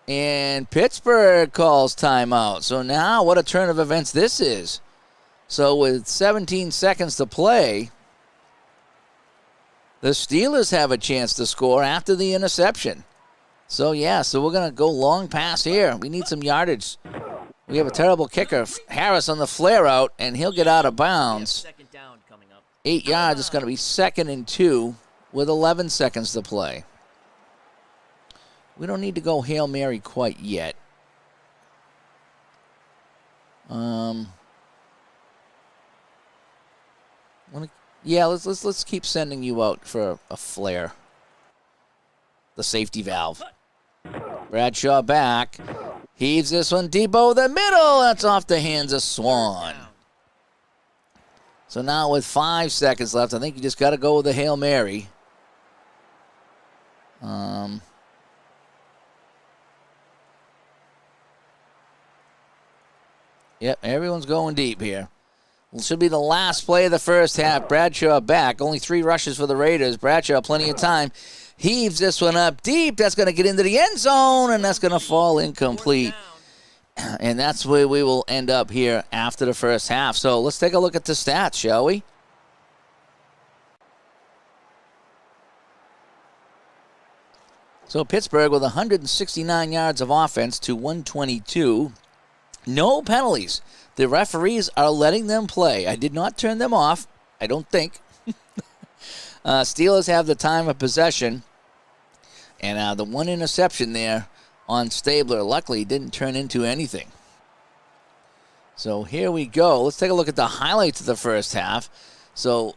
And Pittsburgh calls timeout. So now what a turn of events this is. So with 17 seconds to play, the Steelers have a chance to score after the interception. So yeah, so we're going to go long pass here. We need some yardage. We have a terrible kicker, Harris, on the flare out, and he'll get out of bounds. 2nd down coming up. 8 yards. It's going to be 2nd and 2 with 11 seconds to play. We don't need to go Hail Mary quite yet. Yeah, let's keep sending you out for a flare. The safety valve. Bradshaw back. Heaves this one deep over the middle. That's off the hands of Swan. So now with 5 seconds left, I think you just got to go with the Hail Mary. Yep, everyone's going deep here. It should be the last play of the first half. Bradshaw back. Only 3 rushes for the Raiders. Bradshaw, plenty of time. Heaves this one up deep. That's going to get into the end zone, and that's going to fall incomplete. And that's where we will end up here after the first half. So let's take a look at the stats, shall we? So Pittsburgh with 169 yards of offense to 122. No penalties. The referees are letting them play. I did not turn them off, I don't think. Steelers have the time of possession. And the one interception there on Stabler, luckily, didn't turn into anything. So here we go. Let's take a look at the highlights of the first half. So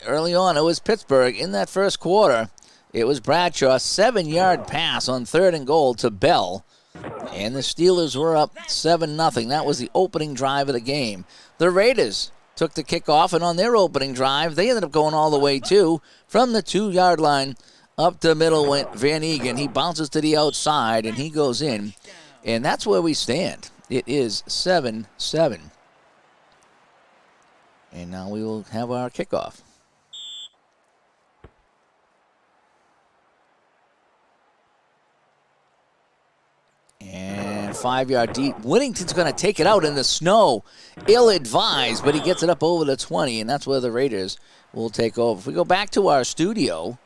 early on, it was Pittsburgh. In that first quarter, it was Bradshaw, 7-yard pass on 3rd and goal to Bell. And the Steelers were up 7-0. That was the opening drive of the game. The Raiders took the kickoff, and on their opening drive, they ended up going all the way, too. From the 2-yard line up the middle went Van Egan. He bounces to the outside, and he goes in. And that's where we stand. It is 7-7. And now we will have our kickoff. And 5-yard deep. Whittington's going to take it out in the snow. Ill-advised, but he gets it up over the 20, and that's where the Raiders will take over. If we go back to our studio,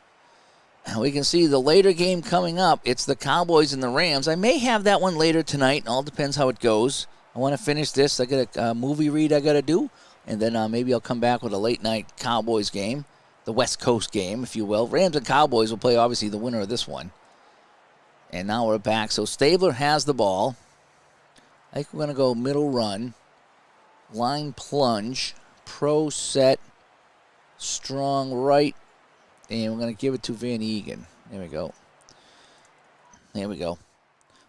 we can see the later game coming up. It's the Cowboys and the Rams. I may have that one later tonight. It all depends how it goes. I want to finish this. I got a movie read I got to do, and then maybe I'll come back with a late-night Cowboys game, the West Coast game, if you will. Rams and Cowboys will play, obviously, the winner of this one. And now we're back. So Stabler has the ball. I think we're going to go middle run, line plunge, pro set, strong right, and we're going to give it to Van Egan. There we go. There we go.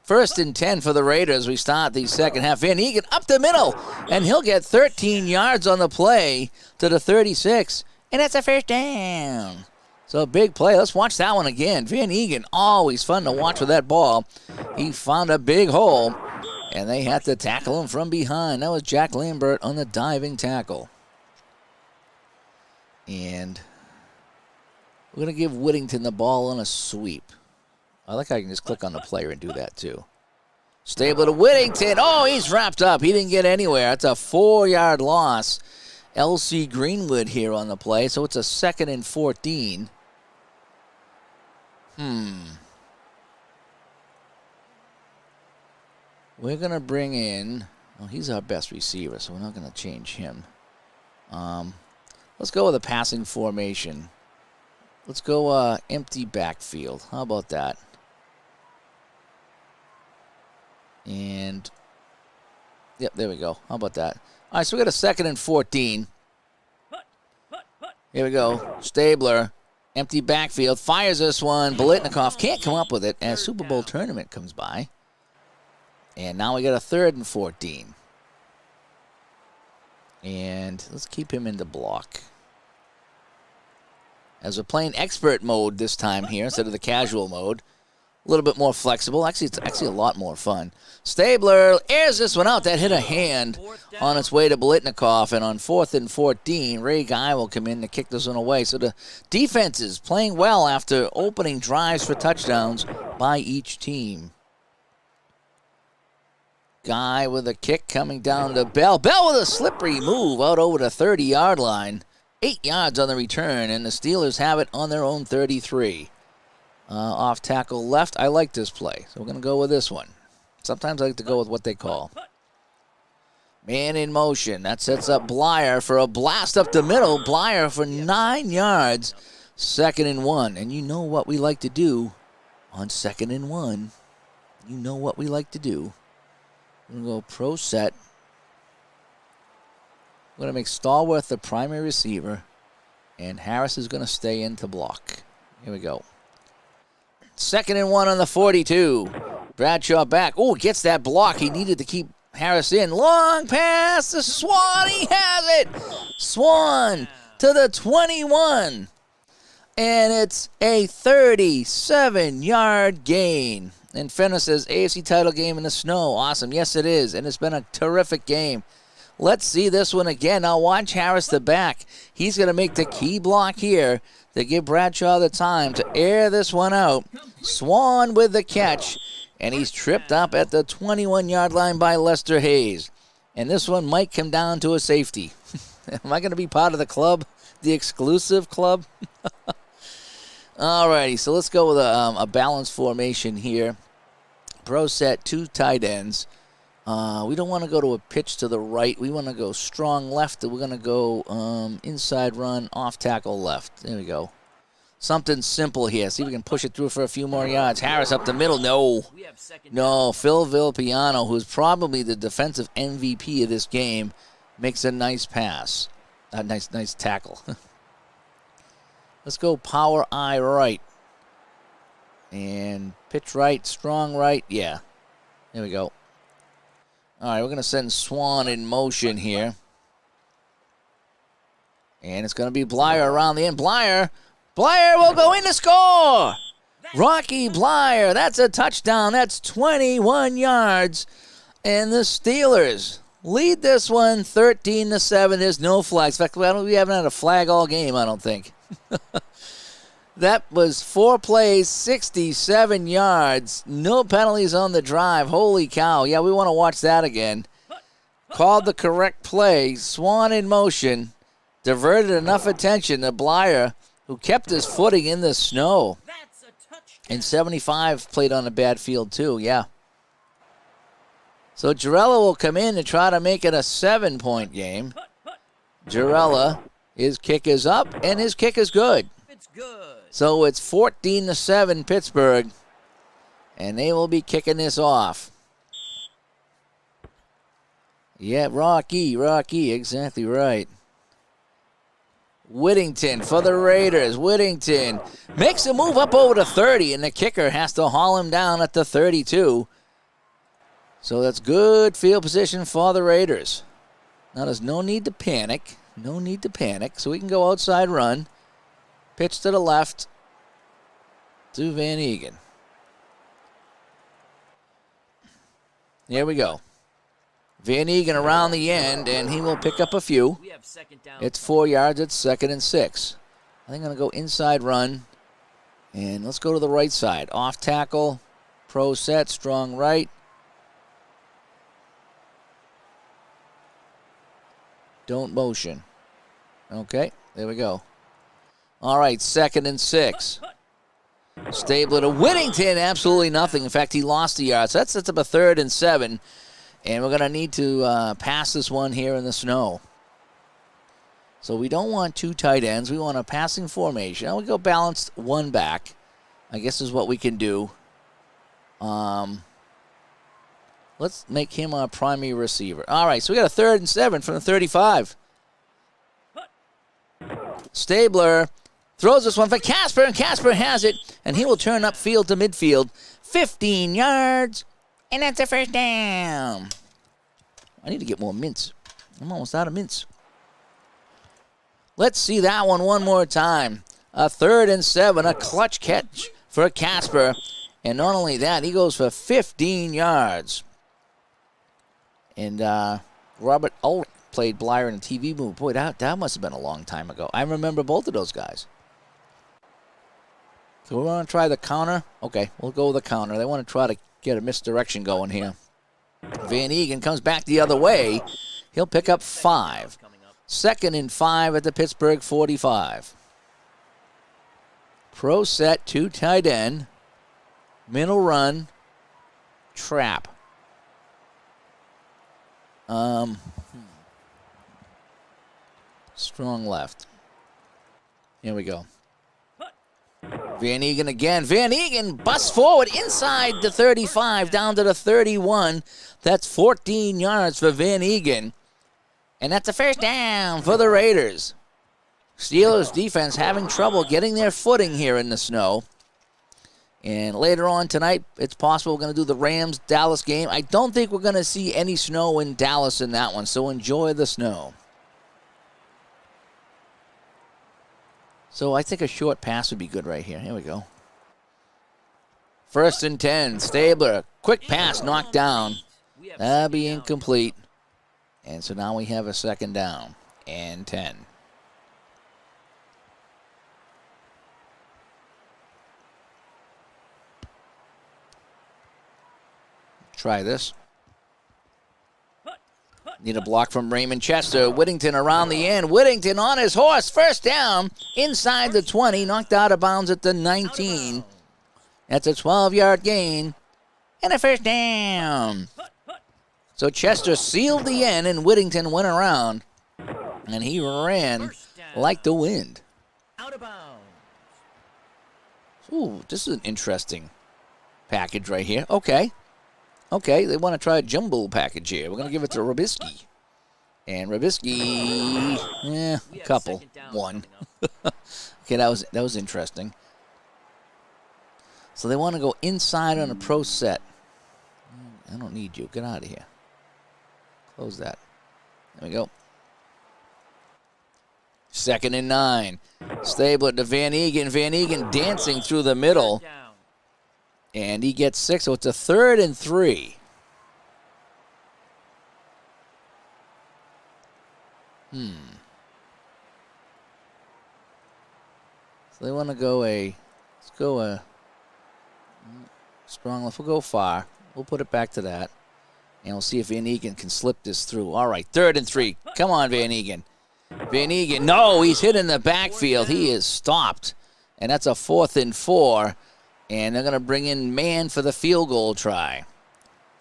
First and 10 for the Raiders. We start the second half. Van Egan up the middle, and he'll get 13 yards on the play to the 36, and it's a first down. So a big play. Let's watch that one again. Van Egan, always fun to watch with that ball. He found a big hole, and they had to tackle him from behind. That was Jack Lambert on the diving tackle. And we're going to give Whittington the ball on a sweep. I like how I can just click on the player and do that too. Stabler to Whittington. Oh, he's wrapped up. He didn't get anywhere. It's a 4-yard loss. L.C. Greenwood here on the play, so it's a 2nd and 14. We're going to bring in, well, he's our best receiver, so we're not going to change him. Let's go with a passing formation. Let's go empty backfield. How about that? And, yep, there we go. How about that? All right, so we got a 2nd and 14. Here we go. Stabler, empty backfield, fires this one. Bolitnikoff can't come up with it as Super Bowl tournament comes by. And now we got a 3rd and 14. And let's keep him in the block. As we're playing expert mode this time here instead of the casual mode. A little bit more flexible. Actually, it's actually a lot more fun. Stabler airs this one out. That hit a hand on its way to Bolitnikoff. And on 4th and 14, Ray Guy will come in to kick this one away. So the defense is playing well after opening drives for touchdowns by each team. Guy with a kick coming down to Bell. Bell with a slippery move out over the 30-yard line. 8 yards on the return, and the Steelers have it on their own 33. Off tackle left. I like this play, so we're going to go with this one. Sometimes I like to go with what they call man in motion. That sets up Blyer for a blast up the middle. Blyer for 9 yards. 2nd and 1. And you know what we like to do on 2nd and 1. You know what we like to do. We're going to go pro set. We're going to make Stallworth the primary receiver, and Harris is going to stay in to block. Here we go. 2nd and 1 on the 42. Bradshaw back. Oh, gets that block. He needed to keep Harris in. Long pass to Swan. He has it. Swan to the 21. And it's a 37-yard gain. And Fenner says, AFC title game in the snow. Awesome. Yes, it is. And it's been a terrific game. Let's see this one again. Now watch Harris the back. He's going to make the key block here to give Bradshaw the time to air this one out. Swan with the catch. And he's tripped up at the 21-yard line by Lester Hayes. And this one might come down to a safety. Am I going to be part of the club? The exclusive club? All righty, so let's go with a balanced formation here. Pro set, 2 tight ends. We don't want to go to a pitch to the right. We want to go strong left. We're going to go inside run, off tackle left. There we go. Something simple here. See if we can push it through for a few more yards. Harris up the middle. No. Phil Villapiano, who's probably the defensive MVP of this game, makes a nice pass. A nice tackle. Let's go power eye right. And pitch right, strong right. Yeah. There we go. All right, we're going to send Swan in motion here. And it's going to be Blyer around the end. Blyer will go in to score. Rocky Blyer, that's a touchdown. That's 21 yards. And the Steelers lead this one 13-7. There's no flags. In fact, we haven't had a flag all game, I don't think. That was 4 plays, 67 yards. No penalties on the drive. Holy cow. Yeah, we want to watch that again. Called the correct play. Swan in motion. Diverted enough attention to Blyer, who kept his footing in the snow. And 75 played on a bad field too, yeah. So Jarella will come in to try to make it a 7-point game. Jarella, his kick is up, and his kick is good. It's good. So it's 14-7 Pittsburgh, and they will be kicking this off. Yeah, Rocky, exactly right. Whittington for the Raiders. Whittington makes a move up over the 30, and the kicker has to haul him down at the 32. So that's good field position for the Raiders. Now there's no need to panic. No need to panic. So we can go outside run. Pitch to the left to Van Eegen. Here we go. Van Eegen around the end, and he will pick up a few. We have second down. It's 4 yards. It's 2nd and 6. I think I'm going to go inside run. And let's go to the right side. Off tackle, pro set, strong right. Don't motion. Okay, there we go. All right, 2nd and 6. Stabler to Whittington, absolutely nothing. In fact, he lost the yard. So that sets up a 3rd and 7. And we're going to need to pass this one here in the snow. So we don't want 2 tight ends. We want a passing formation. Now we go balanced 1 back, I guess is what we can do. Let's make him our primary receiver. All right, so we got a 3rd and 7 from the 35. Stabler throws this one for Casper, and Casper has it, and he will turn upfield to midfield. 15 yards, and that's a 1st down. I need to get more mints. I'm almost out of mints. Let's see that one more time. A 3rd and 7, a clutch catch for Casper. And not only that, he goes for 15 yards. And Robert Ulrich played Blyer in a TV movie. Boy, that must have been a long time ago. I remember both of those guys. So we want to try the counter. Okay, we'll go with the counter. They want to try to get a misdirection going here. Van Eegen comes back the other way. He'll pick up 5. 2nd and 5 at the Pittsburgh 45. Pro set, 2 tight end. Middle run. Trap. Strong left. Here we go. Van Eegen again. Van Eegen busts forward inside the 35 down to the 31. That's 14 yards for Van Eegen. And that's a 1st down for the Raiders. Steelers defense having trouble getting their footing here in the snow. And later on tonight, it's possible we're going to do the Rams-Dallas game. I don't think we're going to see any snow in Dallas in that one, so enjoy the snow. So I think a short pass would be good right here. Here we go. 1st and 10. Stabler, quick pass, knocked down. That'll be incomplete. And so now we have a 2nd down and 10. Try this. Need a block from Raymond Chester. Whittington around the end. Whittington on his horse. 1st down inside the 20. Knocked out of bounds at the 19. That's a 12-yard gain. And a 1st down. So Chester sealed the end, and Whittington went around. And he ran like the wind. Out of bounds. Ooh, this is an interesting package right here. Okay. Okay, they want to try a jumbo package here. We're going to give it to Robisky. And Robisky, a couple. 1. Okay, that was interesting. So they want to go inside on a pro set. I don't need you. Get out of here. Close that. There we go. 2nd and 9. Stabler to Van Eegen. Van Eegen dancing through the middle. And he gets 6, so it's a 3rd and 3. So they want to go let's go a strong left. We'll go far. We'll put it back to that. And we'll see if Van Eegen can slip this through. All right, 3rd and 3. Come on, Van Eegen. Van Eegen, no, he's hit in the backfield. He is stopped. And that's a 4th and 4. And they're going to bring in Mann for the field goal try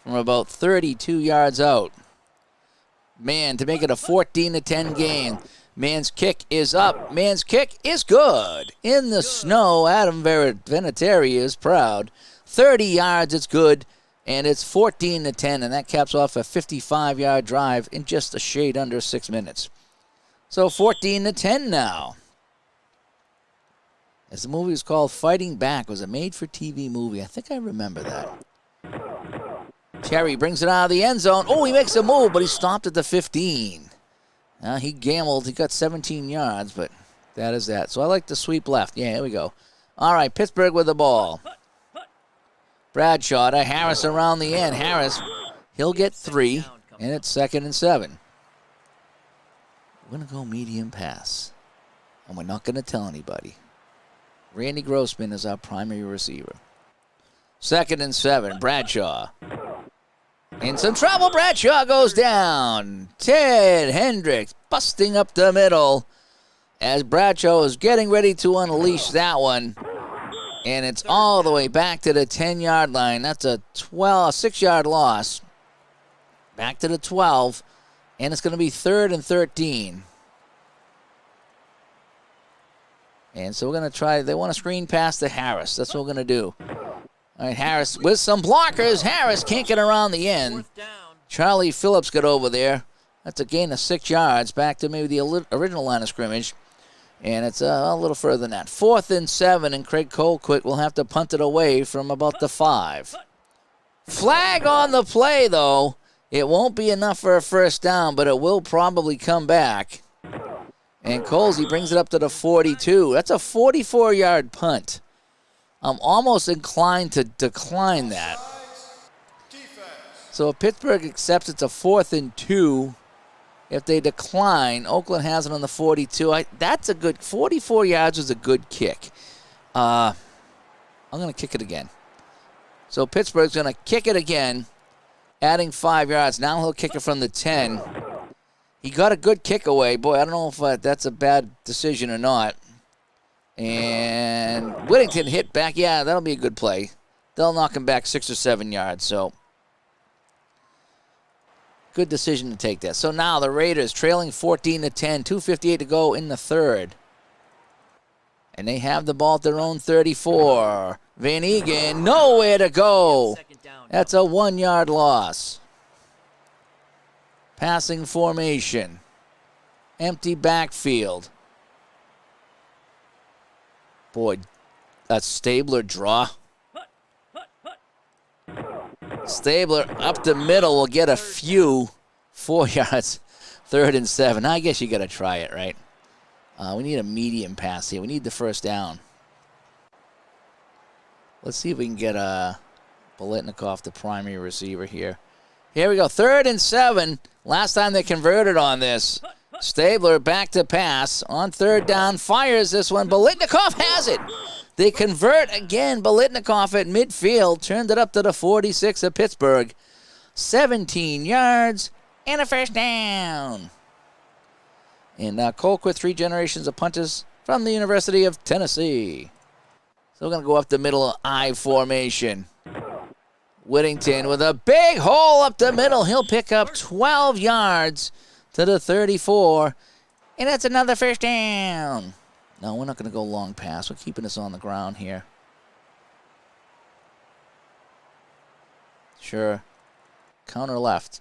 from about 32 yards out. Mann to make it a 14-10 game. Mann's kick is up. Mann's kick is good. In the snow, Adam Vinatieri is proud. 30 yards, it's good. And it's 14-10, and that caps off a 55-yard drive in just a shade under 6 minutes. So 14-10 now. As the movie was called Fighting Back, it was a made-for-TV movie. I think I remember that. Terry brings it out of the end zone. Oh, he makes a move, but he stopped at the 15. He gambled. He got 17 yards, but that is that. So I like the sweep left. Yeah, here we go. All right, Pittsburgh with the ball. Bradshaw to Harris around the end. Harris, he'll get 3, and it's 2nd and 7. We're going to go medium pass, and we're not going to tell anybody. Randy Grossman is our primary receiver. 2nd and 7, Bradshaw. In some trouble, Bradshaw goes down. Ted Hendricks busting up the middle as Bradshaw is getting ready to unleash that one. And it's all the way back to the 10-yard line. That's a 6-yard loss. Back to the 12, and it's going to be 3rd and 13. And so we're going to try, they want to screen pass to Harris. That's what we're going to do. All right, Harris with some blockers. Harris can't get around the end. Charlie Phillips got over there. That's a gain of 6 yards back to maybe the original line of scrimmage. And it's a little further than that. 4th and 7, and Craig Colquitt will have to punt it away from about the 5. Flag on the play, though. It won't be enough for a first down, but it will probably come back. And Colsey brings it up to the 42. That's a 44-yard punt. I'm almost inclined to decline that. So if Pittsburgh accepts it's a 4th and 2, if they decline, Oakland has it on the 42. That's a good, 44 yards is a good kick. I'm going to kick it again. So Pittsburgh's going to kick it again, adding 5 yards. Now he'll kick it from the 10. He got a good kick away. Boy, I don't know if that's a bad decision or not. And Whittington hit back. Yeah, that'll be a good play. They'll knock him back 6 or 7 yards. So good decision to take that. So now the Raiders trailing 14-10, 2:58 to go in the 3rd. And they have the ball at their own 34. Van Egan, nowhere to go. That's a 1-yard loss. Passing formation. Empty backfield. Boy, a Stabler draw. Stabler up the middle will get a few. 4 yards, 3rd and 7. I guess you got to try it, right? We need a medium pass here. We need the first down. Let's see if we can get Biletnikoff, the primary receiver here. Here we go, 3rd and 7. Last time they converted on this. Stabler back to pass on 3rd down. Fires this one. Biletnikoff has it. They convert again. Biletnikoff at midfield. Turned it up to the 46 of Pittsburgh. 17 yards and a first down. And Colquitt, 3 generations of punters from the University of Tennessee. So we're going to go up the middle I formation. Whittington with a big hole up the middle. He'll pick up 12 yards to the 34. And that's another first down. No, we're not going to go long pass. We're keeping this on the ground here. Sure. Counter left.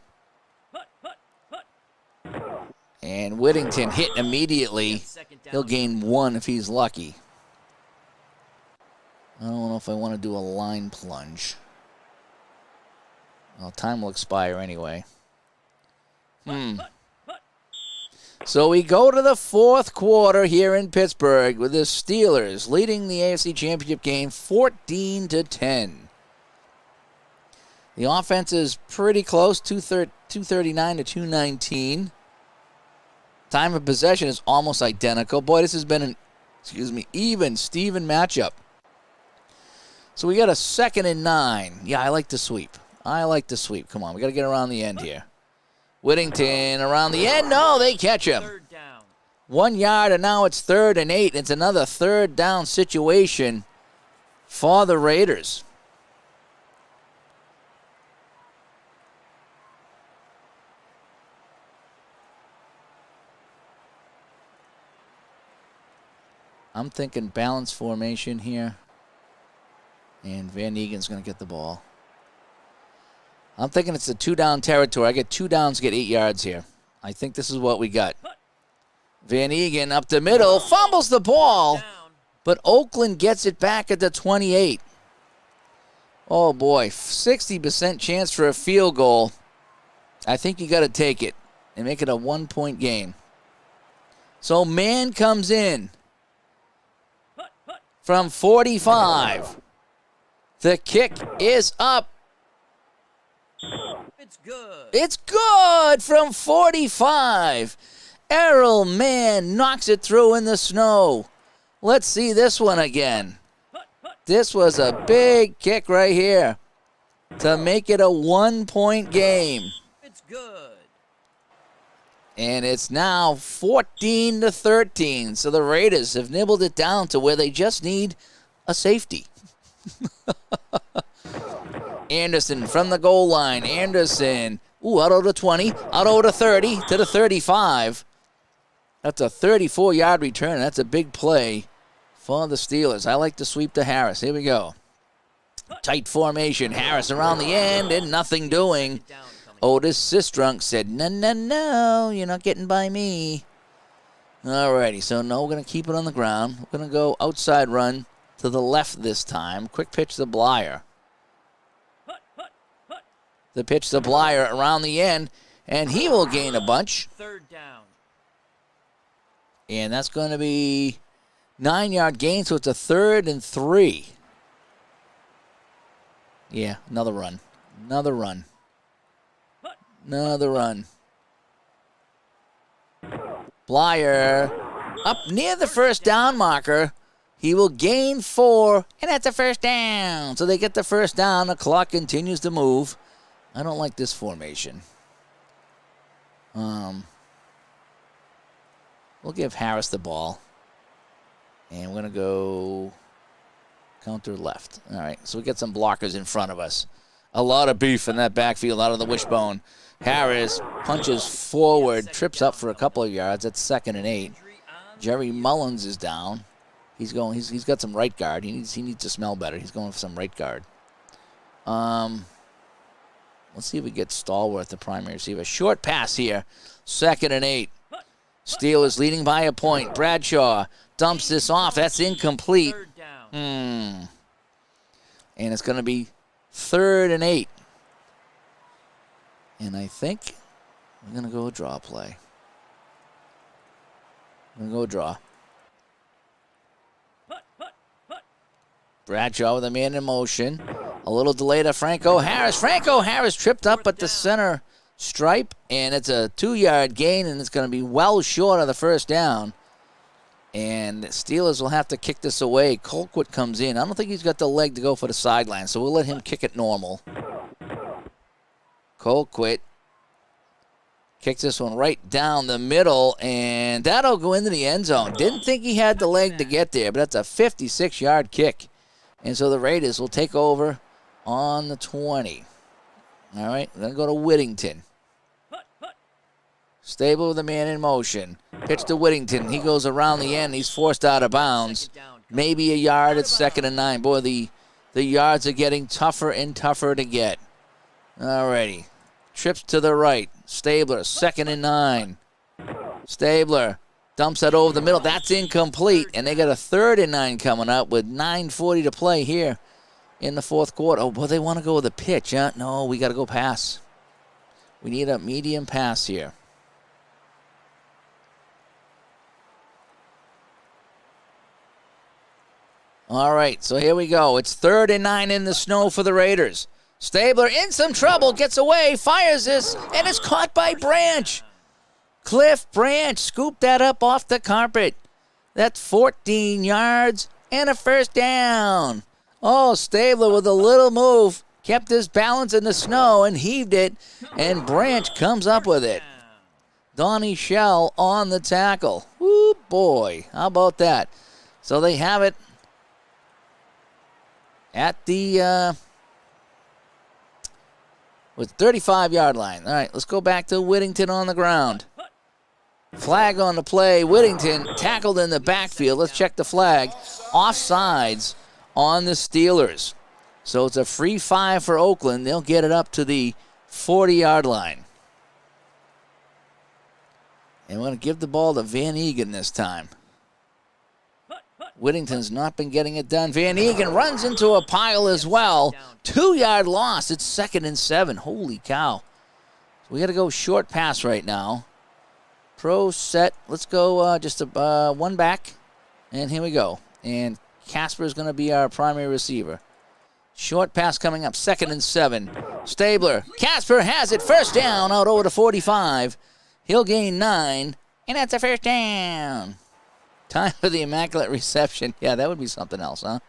And Whittington hit immediately. He'll gain 1 if he's lucky. I don't know if I want to do a line plunge. Well, time will expire anyway. So we go to the 4th quarter here in Pittsburgh with the Steelers leading the AFC Championship game 14-10. The offense is pretty close, 239 to 219. Time of possession is almost identical. Boy, this has been an, even Steven matchup. So we got a 2nd and 9. Yeah, I like the sweep. Come on, we got to get around the end here. Whittington around the end. No, they catch him. 1 yard, and now it's 3rd and 8. It's another 3rd down situation for the Raiders. I'm thinking balance formation here. And Van Egen's going to get the ball. I'm thinking it's a 2-down territory. I get 2 downs, get 8 yards here. I think this is what we got. Van Egen up the middle, fumbles the ball, but Oakland gets it back at the 28. Oh, boy. 60% chance for a field goal. I think you got to take it and make it a 1-point game. So man comes in from 45. The kick is up. It's good. It's good from 45. Errol Mann knocks it through in the snow. Let's see this one again. This was a big kick right here to make it a 1-point game. It's good. And it's now 14-13. So the Raiders have nibbled it down to where they just need a safety. Anderson from the goal line. Anderson, out over the 20, out over the 30, to the 35. That's a 34-yard return. That's a big play for the Steelers. I like to sweep to Harris. Here we go. Tight formation. Harris around the end and nothing doing. Otis Sistrunk said, no, you're not getting by me. Alrighty, so no, we're going to keep it on the ground. We're going to go outside run to the left this time. Quick pitch to Blyer. The pitch to Blyer around the end, and he will gain a bunch. Third down. And that's going to be 9-yard gain, so it's a 3rd and 3. Yeah, another run. Another run. Another run. Blyer up near the first down marker. He will gain 4, and that's a first down. So they get the first down. The clock continues to move. I don't like this formation. We'll give Harris the ball. And we're going to go counter left. All right, so we get some blockers in front of us. A lot of beef in that backfield out of the wishbone. Harris punches forward, trips up for a couple of yards. That's 2nd and 8. Jerry Mullins is down. He's got some right guard. He needs to smell better. He's going for some right guard. Let's see if we get Stallworth, the primary receiver. Short pass here. 2nd and 8. Steelers leading by a point. Bradshaw dumps this off. That's incomplete. Third down. And it's going to be 3rd and 8. And I think we're going to go draw play. We're going to go draw. Bradshaw with a man in motion. A little delay to Franco Harris. Franco Harris tripped up at the center stripe, and it's a 2-yard gain, and it's going to be well short of the first down. And the Steelers will have to kick this away. Colquitt comes in. I don't think he's got the leg to go for the sideline, so we'll let him kick it normal. Colquitt kicks this one right down the middle, and that'll go into the end zone. Didn't think he had the leg to get there, but that's a 56-yard kick. And so the Raiders will take over on the 20. All right, we're going to go to Whittington. Stable with a man in motion. Pitch to Whittington. He goes around the end. He's forced out of bounds. Maybe a yard. It's 2nd and 9. Boy, the yards are getting tougher and tougher to get. All righty. Trips to the right. Stabler, 2nd and 9. Stabler dumps that over the middle. That's incomplete. And they got a 3rd and 9 coming up with 9:40 to play here in the 4th quarter. Oh, boy, they want to go with a pitch, huh? No, we got to go pass. We need a medium pass here. All right, so here we go. It's 3rd and 9 in the snow for the Raiders. Stabler in some trouble, gets away, fires this, and it's caught by Branch. Cliff Branch scooped that up off the carpet. That's 14 yards and a first down. Oh, Stabler with a little move, kept his balance in the snow and heaved it, and Branch comes up with it. Donnie Shell on the tackle. Woo, boy, how about that? So they have it at the with 35-yard line. All right, let's go back to Whittington on the ground. Flag on the play. Whittington tackled in the backfield. Let's check the flag. Offsides on the Steelers. So it's a free 5 for Oakland. They'll get it up to the 40-yard line. And we're going to give the ball to Van Egan this time. Whittington's not been getting it done. Van Egan runs into a pile as well. 2-yard loss. It's 2nd and 7. Holy cow. So we got to go short pass right now. Pro set. Let's go just one back. And here we go. And Casper is going to be our primary receiver. Short pass coming up. 2nd and 7. Stabler. Casper has it. First down out over to 45. He'll gain 9. And that's a first down. Time for the immaculate reception. Yeah, that would be something else, huh?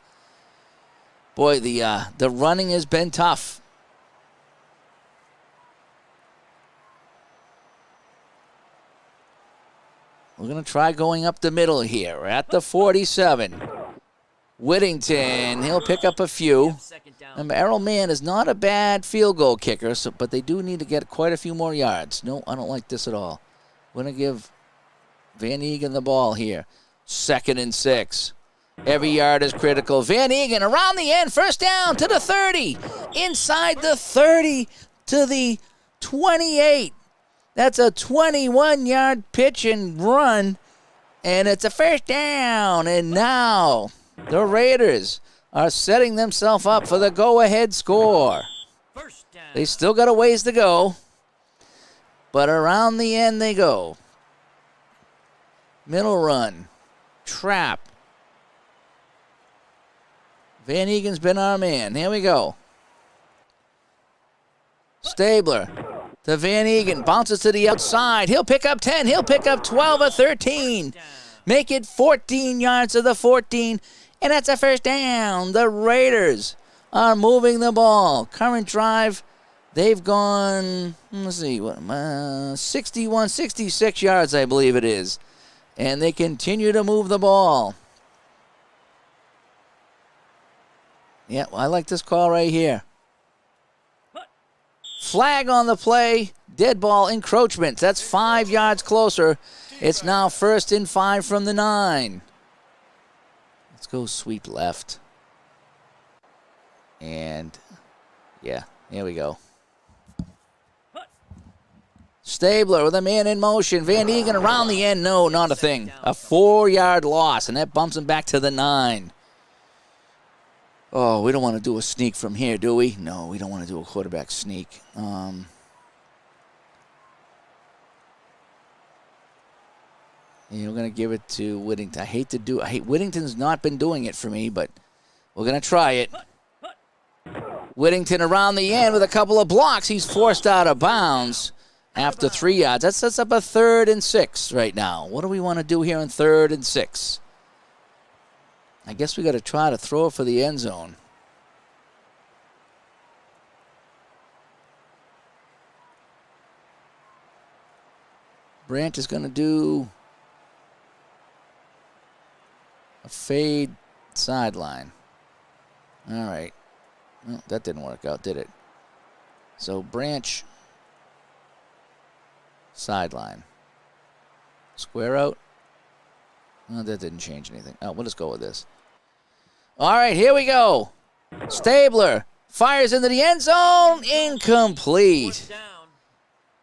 Boy, the running has been tough. We're going to try going up the middle here. We're at the 47. Whittington, he'll pick up a few. Remember, Errol Mann is not a bad field goal kicker, but they do need to get quite a few more yards. No, I don't like this at all. We're going to give Van Egan the ball here. 2nd and 6. Every yard is critical. Van Egan around the end. First down to the 30. Inside the 30 to the 28. That's a 21-yard pitch and run. And it's a first down. And now the Raiders are setting themselves up for the go-ahead score. First down. They still got a ways to go. But around the end they go. Middle run. Trap. Van Egan's been our man. Here we go. Stabler to Van Egan. Bounces to the outside. He'll pick up 10. He'll pick up 12 or 13. Make it 14 yards to the 14. And that's a first down. The Raiders are moving the ball. Current drive, they've gone, let's see, 61, 66 yards, I believe it is. And they continue to move the ball. Yeah, well, I like this call right here. Flag on the play. Dead ball encroachment. That's 5 yards closer. It's now 1st and 5 from the 9. Let's go sweep left. And, yeah, here we go. Stabler with a man in motion. Van Egan around the end. No, not a thing. A 4-yard loss, and that bumps him back to the 9. Oh, we don't want to do a sneak from here, do we? No, we don't want to do a quarterback sneak. We're going to give it to Whittington. Whittington's not been doing it for me, but we're going to try it. Whittington around the end with a couple of blocks. He's forced out of bounds after 3 yards. That sets up a 3rd and 6 right now. What do we want to do here in 3rd and 6? I guess we got to try to throw it for the end zone. Branch is going to do a fade sideline. All right. Well, that didn't work out, did it? So Branch sideline. Square out. Oh, that didn't change anything. Oh, we'll just go with this. All right, here we go. Stabler fires into the end zone. Incomplete.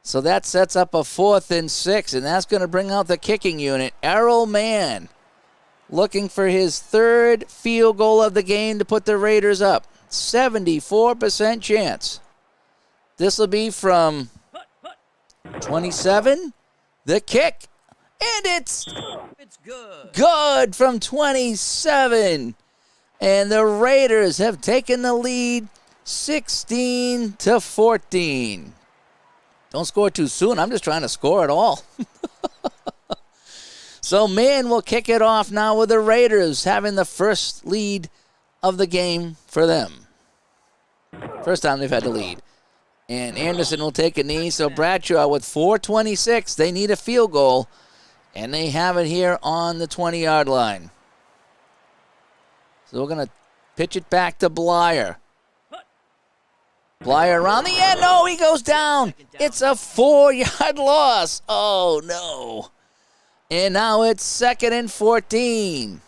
So that sets up a 4th and 6, and that's going to bring out the kicking unit. Errol Mann looking for his 3rd field goal of the game to put the Raiders up. 74% chance. This will be from 27. The kick. And it's good from 27. And the Raiders have taken the lead 16-14. Don't score too soon. I'm just trying to score it all. So Mann will kick it off now with the Raiders having the first lead of the game for them. First time they've had the lead. And Anderson will take a knee. So Bradshaw with 4:26. They need a field goal. And they have it here on the 20-yard line. So we're going to pitch it back to Blyer. Blyer around the end. No, he goes down. It's a 4-yard loss. Oh, no. And now it's 2nd and 14.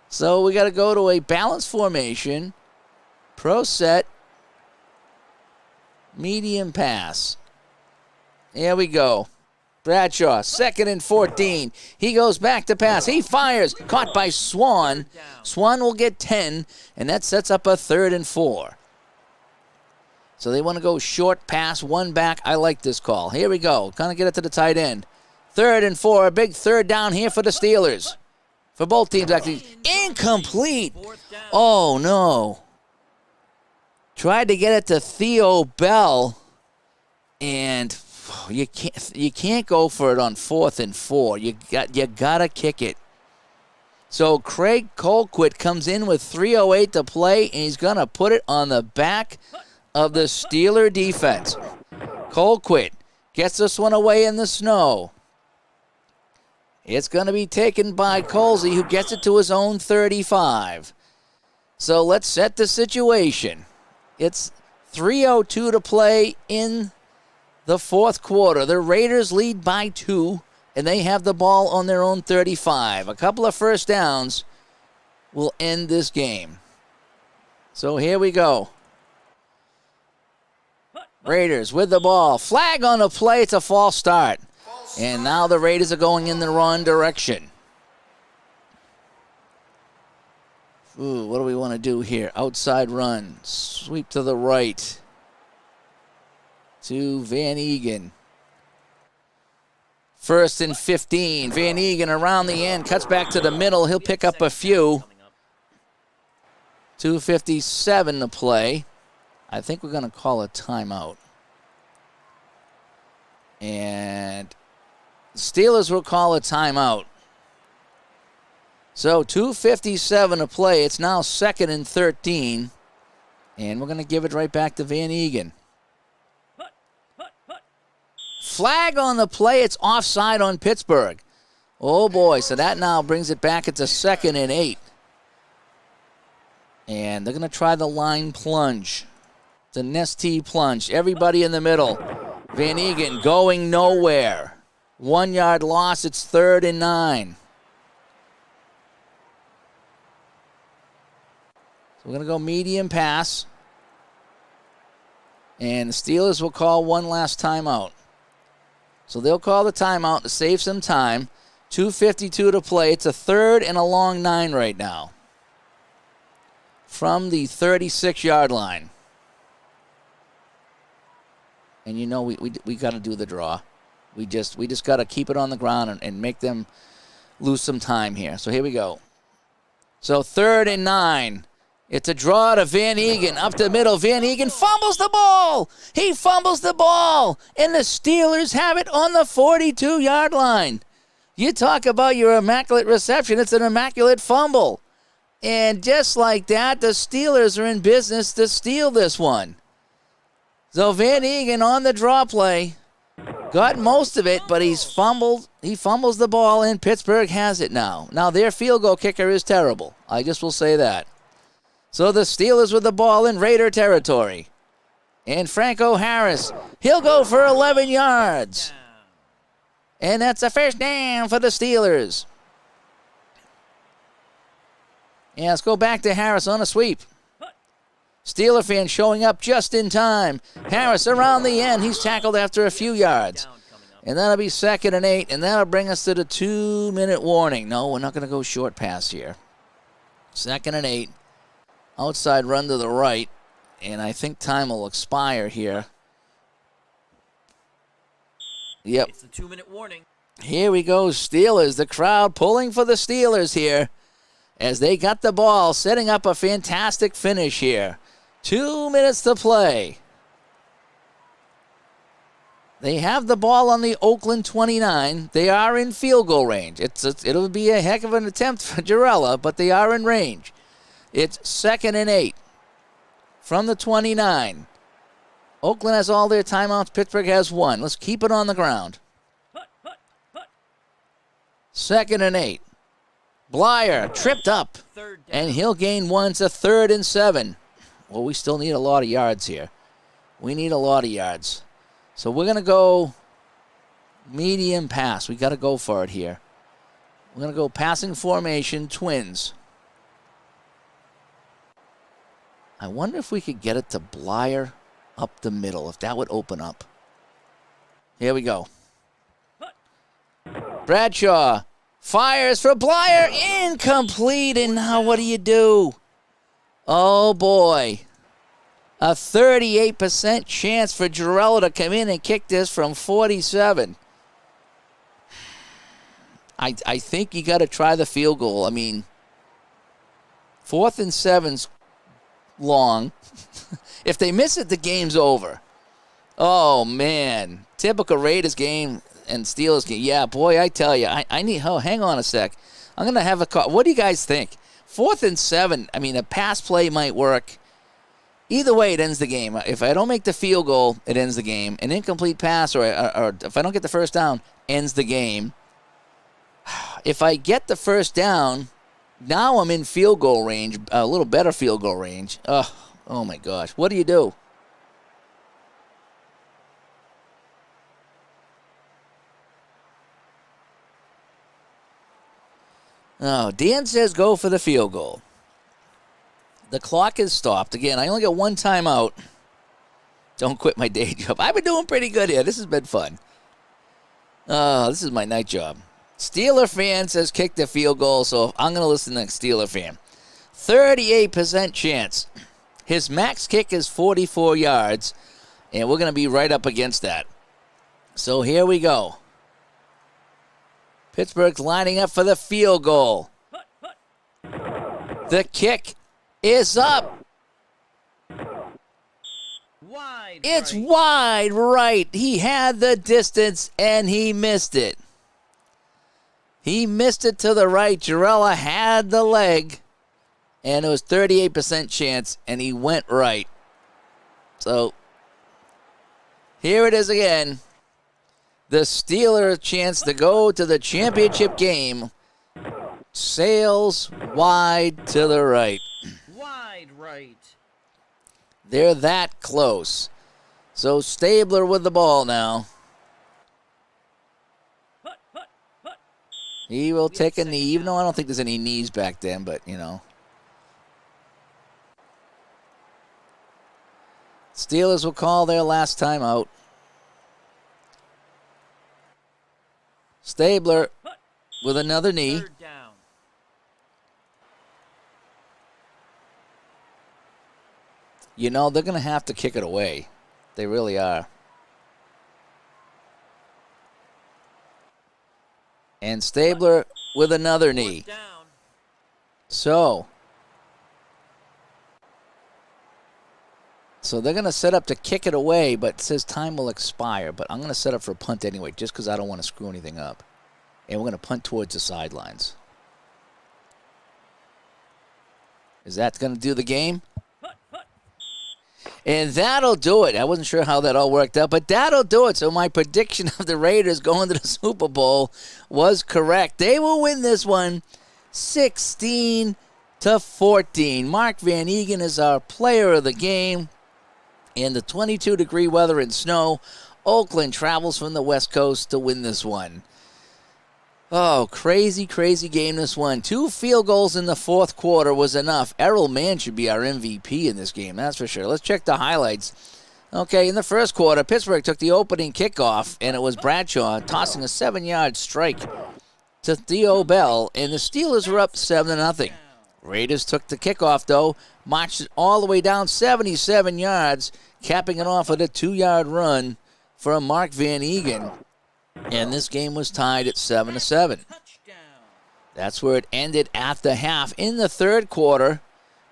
So we got to go to a balanced formation. Pro set. Medium pass. Here we go. Bradshaw, 2nd and 14. He goes back to pass. He fires. Caught by Swan. Swan will get 10, and that sets up a 3rd and 4. So they want to go short pass, one back. I like this call. Here we go. Kind of get it to the tight end. 3rd and 4. A big 3rd down here for the Steelers. For both teams, actually. Incomplete. Oh, no. Tried to get it to Theo Bell, and you can't go for it on 4th and 4. You gotta kick it. So Craig Colquitt comes in with 3:08 to play, and he's gonna put it on the back of the Steeler defense. Colquitt gets this one away in the snow. It's gonna be taken by Colsey, who gets it to his own 35. So let's set the situation. It's 3:02 to play in the 4th quarter. The Raiders lead by 2, and they have the ball on their own 35. A couple of first downs will end this game. So here we go. Raiders with the ball. Flag on the play. It's a false start. And now the Raiders are going in the wrong direction. Ooh, what do we want to do here? Outside run. Sweep to the right. To Van Egan. 1st and 15. Van Egan around the end. Cuts back to the middle. He'll pick up a few. 2:57 to play. I think we're going to call a timeout. And Steelers will call a timeout. So 2:57 to play. It's now 2nd and 13. And we're going to give it right back to Van Egan. Flag on the play. It's offside on Pittsburgh. Oh, boy. So that now brings it back. It's a 2nd and 8. And they're going to try the line plunge. The Nestea plunge. Everybody in the middle. Van Egan going nowhere. 1 yard loss. It's 3rd and 9. So we're going to go medium pass. And the Steelers will call one last timeout. So they'll call the timeout to save some time. 2:52 to play. It's a 3rd and a long 9 right now. From the 36-yard line. And you know we got to do the draw. We just got to keep it on the ground and make them lose some time here. So here we go. So 3rd and 9. It's a draw to Van Egan up the middle. Van Egan fumbles the ball. He fumbles the ball. And the Steelers have it on the 42-yard line. You talk about your immaculate reception. It's an immaculate fumble. And just like that, the Steelers are in business to steal this one. So Van Egan on the draw play. Got most of it, but he fumbles the ball, and Pittsburgh has it now. Now, their field goal kicker is terrible. I just will say that. So the Steelers with the ball in Raider territory. And Franco Harris, he'll go for 11 yards. And that's a first down for the Steelers. Yeah, let's go back to Harris on a sweep. Steeler fan showing up just in time. Harris around the end. He's tackled after a few yards. And that'll be 2nd and 8, and that'll bring us to the 2-minute warning. No, we're not going to go short pass here. 2nd and 8. Outside run to the right, and I think time will expire here. Yep. It's the 2-minute warning. Here we go, Steelers. The crowd pulling for the Steelers here as they got the ball, setting up a fantastic finish here. 2 minutes to play. They have the ball on the Oakland 29. They are in field goal range. It'll be a heck of an attempt for Jarrella, but they are in range. It's 2nd and 8 from the 29. Oakland has all their timeouts. Pittsburgh has one. Let's keep it on the ground. 2nd and 8. Blyer tripped up, and he'll gain one. It's a 3rd and 7. Well, we still need a lot of yards here. We need a lot of yards. So we're going to go medium pass. We got to go for it here. We're going to go passing formation, Twins. I wonder if we could get it to Blyer up the middle, if that would open up. Here we go. Bradshaw fires for Blyer. Incomplete. And now what do? Oh, boy. A 38% chance for Girella to come in and kick this from 47. I think you got to try the field goal. I mean, 4th and 7's long. If they miss it, the game's over. Oh, man. Typical Raiders game and Steelers game. Yeah, boy, I tell you, I need, hang on a sec. I'm going to have a call. What do you guys think? 4th and 7, I mean, a pass play might work. Either way, it ends the game. If I don't make the field goal, it ends the game. An incomplete pass or if I don't get the first down, ends the game. If I get the first down, now I'm in field goal range, a little better field goal range. Oh my gosh. What do you do? Oh, Dan says go for the field goal. The clock is stopped. Again, I only got one timeout. Don't quit my day job. I've been doing pretty good here. This has been fun. This is my night job. Steeler fan says kick the field goal, so I'm going to listen to the Steeler fan. 38% chance. His max kick is 44 yards, and we're going to be right up against that. So here we go. Pittsburgh's lining up for the field goal. The kick is up. Wide. It's right. wide right. He had the distance, and he missed it. He missed it to the right. Girella had the leg, and it was 38% chance, and he went right. So, here it is again. The Steelers' chance to go to the championship game sails wide to the right. Wide right. They're that close. So, Stabler with the ball now. He will take a knee, even though I don't think there's any knees back then, but, you know. Steelers will call their last time out. Stabler with another knee. Third down. You know, they're going to have to kick it away. They really are. And Stabler with another knee. Fourth down. So they're going to set up to kick it away, but it says time will expire. But I'm going to set up for a punt anyway, just because I don't want to screw anything up. And we're going to punt towards the sidelines. Is that going to do the game? And that'll do it. I wasn't sure how that all worked out, but that'll do it. So my prediction of the Raiders going to the Super Bowl was correct. They will win this one 16-14. Mark Van Eegen is our player of the game. In the 22-degree weather and snow, Oakland travels from the West Coast to win this one. Oh, crazy, crazy game this one. 2 field goals in the fourth quarter was enough. Errol Mann should be our MVP in this game, that's for sure. Let's check the highlights. Okay, in the first quarter, Pittsburgh took the opening kickoff, and it was Bradshaw tossing a 7-yard strike to Theo Bell, and the Steelers were up 7-0. Raiders took the kickoff, though, marched it all the way down 77 yards, capping it off with a 2-yard run from Mark Van Eegen. And this game was tied at 7-7. Touchdown. That's where it ended at the half. In the third quarter,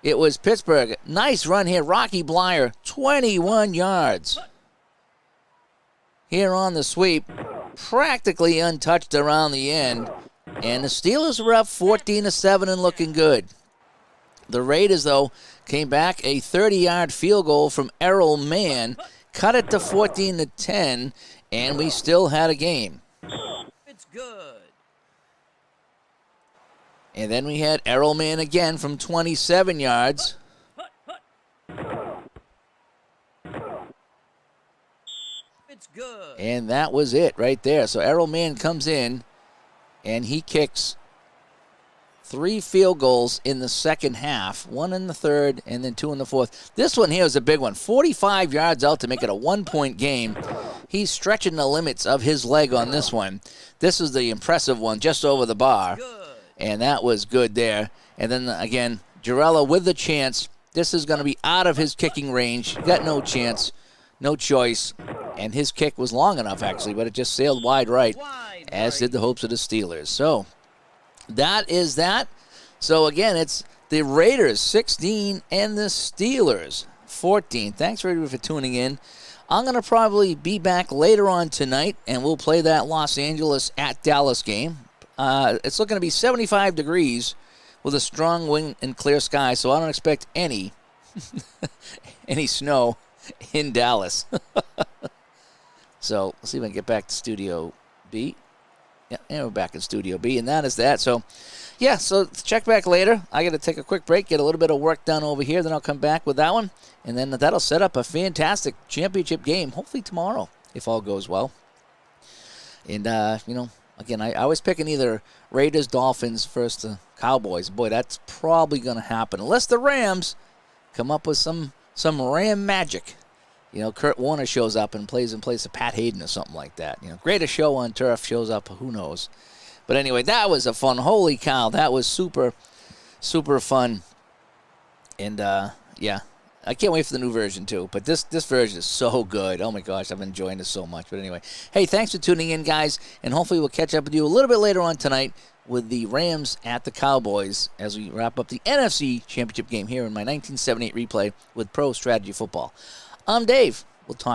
it was Pittsburgh. Nice run here. Rocky Blyer, 21 yards. Here on the sweep, practically untouched around the end. And the Steelers were up 14-7 and looking good. The Raiders, though, came back a 30-yard field goal from Errol Mann, cut it to 14-10, and we still had a game. It's good. And then we had Errol Mann again from 27 yards. It's good. And that was it right there. So Errol Mann comes in, and he kicks 3 field goals in the second half, 1 in the third and then 2 in the fourth. This one here was a big one, 45 yards out to make it a 1-point game. He's stretching the limits of his leg on this one. This is the impressive one just over the bar. Good. And that was good there. And then, again, Girella with the chance. This is going to be out of his kicking range. Got no chance, no choice. And his kick was long enough, actually, but it just sailed wide right, Wide as right. did the hopes of the Steelers. So that is that. So, again, it's the Raiders 16 and the Steelers 14. Thanks, everybody, for tuning in. I'm going to probably be back later on tonight, and we'll play that Los Angeles at Dallas game. It's looking to be 75 degrees with a strong wind and clear sky, so I don't expect any snow in Dallas. So let's see if I can get back to Studio B. Yeah, and we're back in Studio B, and that is that. So, yeah, so check back later. I got to take a quick break, get a little bit of work done over here, then I'll come back with that one, and then that'll set up a fantastic championship game, hopefully tomorrow, if all goes well. And, again, I always pick in either Raiders, Dolphins versus the Cowboys. Boy, that's probably going to happen, unless the Rams come up with some Ram magic. Kurt Warner shows up and plays in place of Pat Hayden or something like that. Greatest show on turf shows up, who knows. But anyway, that was a fun. Holy cow, that was super, super fun. And, yeah, I can't wait for the new version, too. But this version is so good. Oh, my gosh, I'm enjoying this so much. But anyway, hey, thanks for tuning in, guys. And hopefully we'll catch up with you a little bit later on tonight with the Rams at the Cowboys as we wrap up the NFC Championship game here in my 1978 replay with Pro Strategy Football. I'm Dave. We'll talk.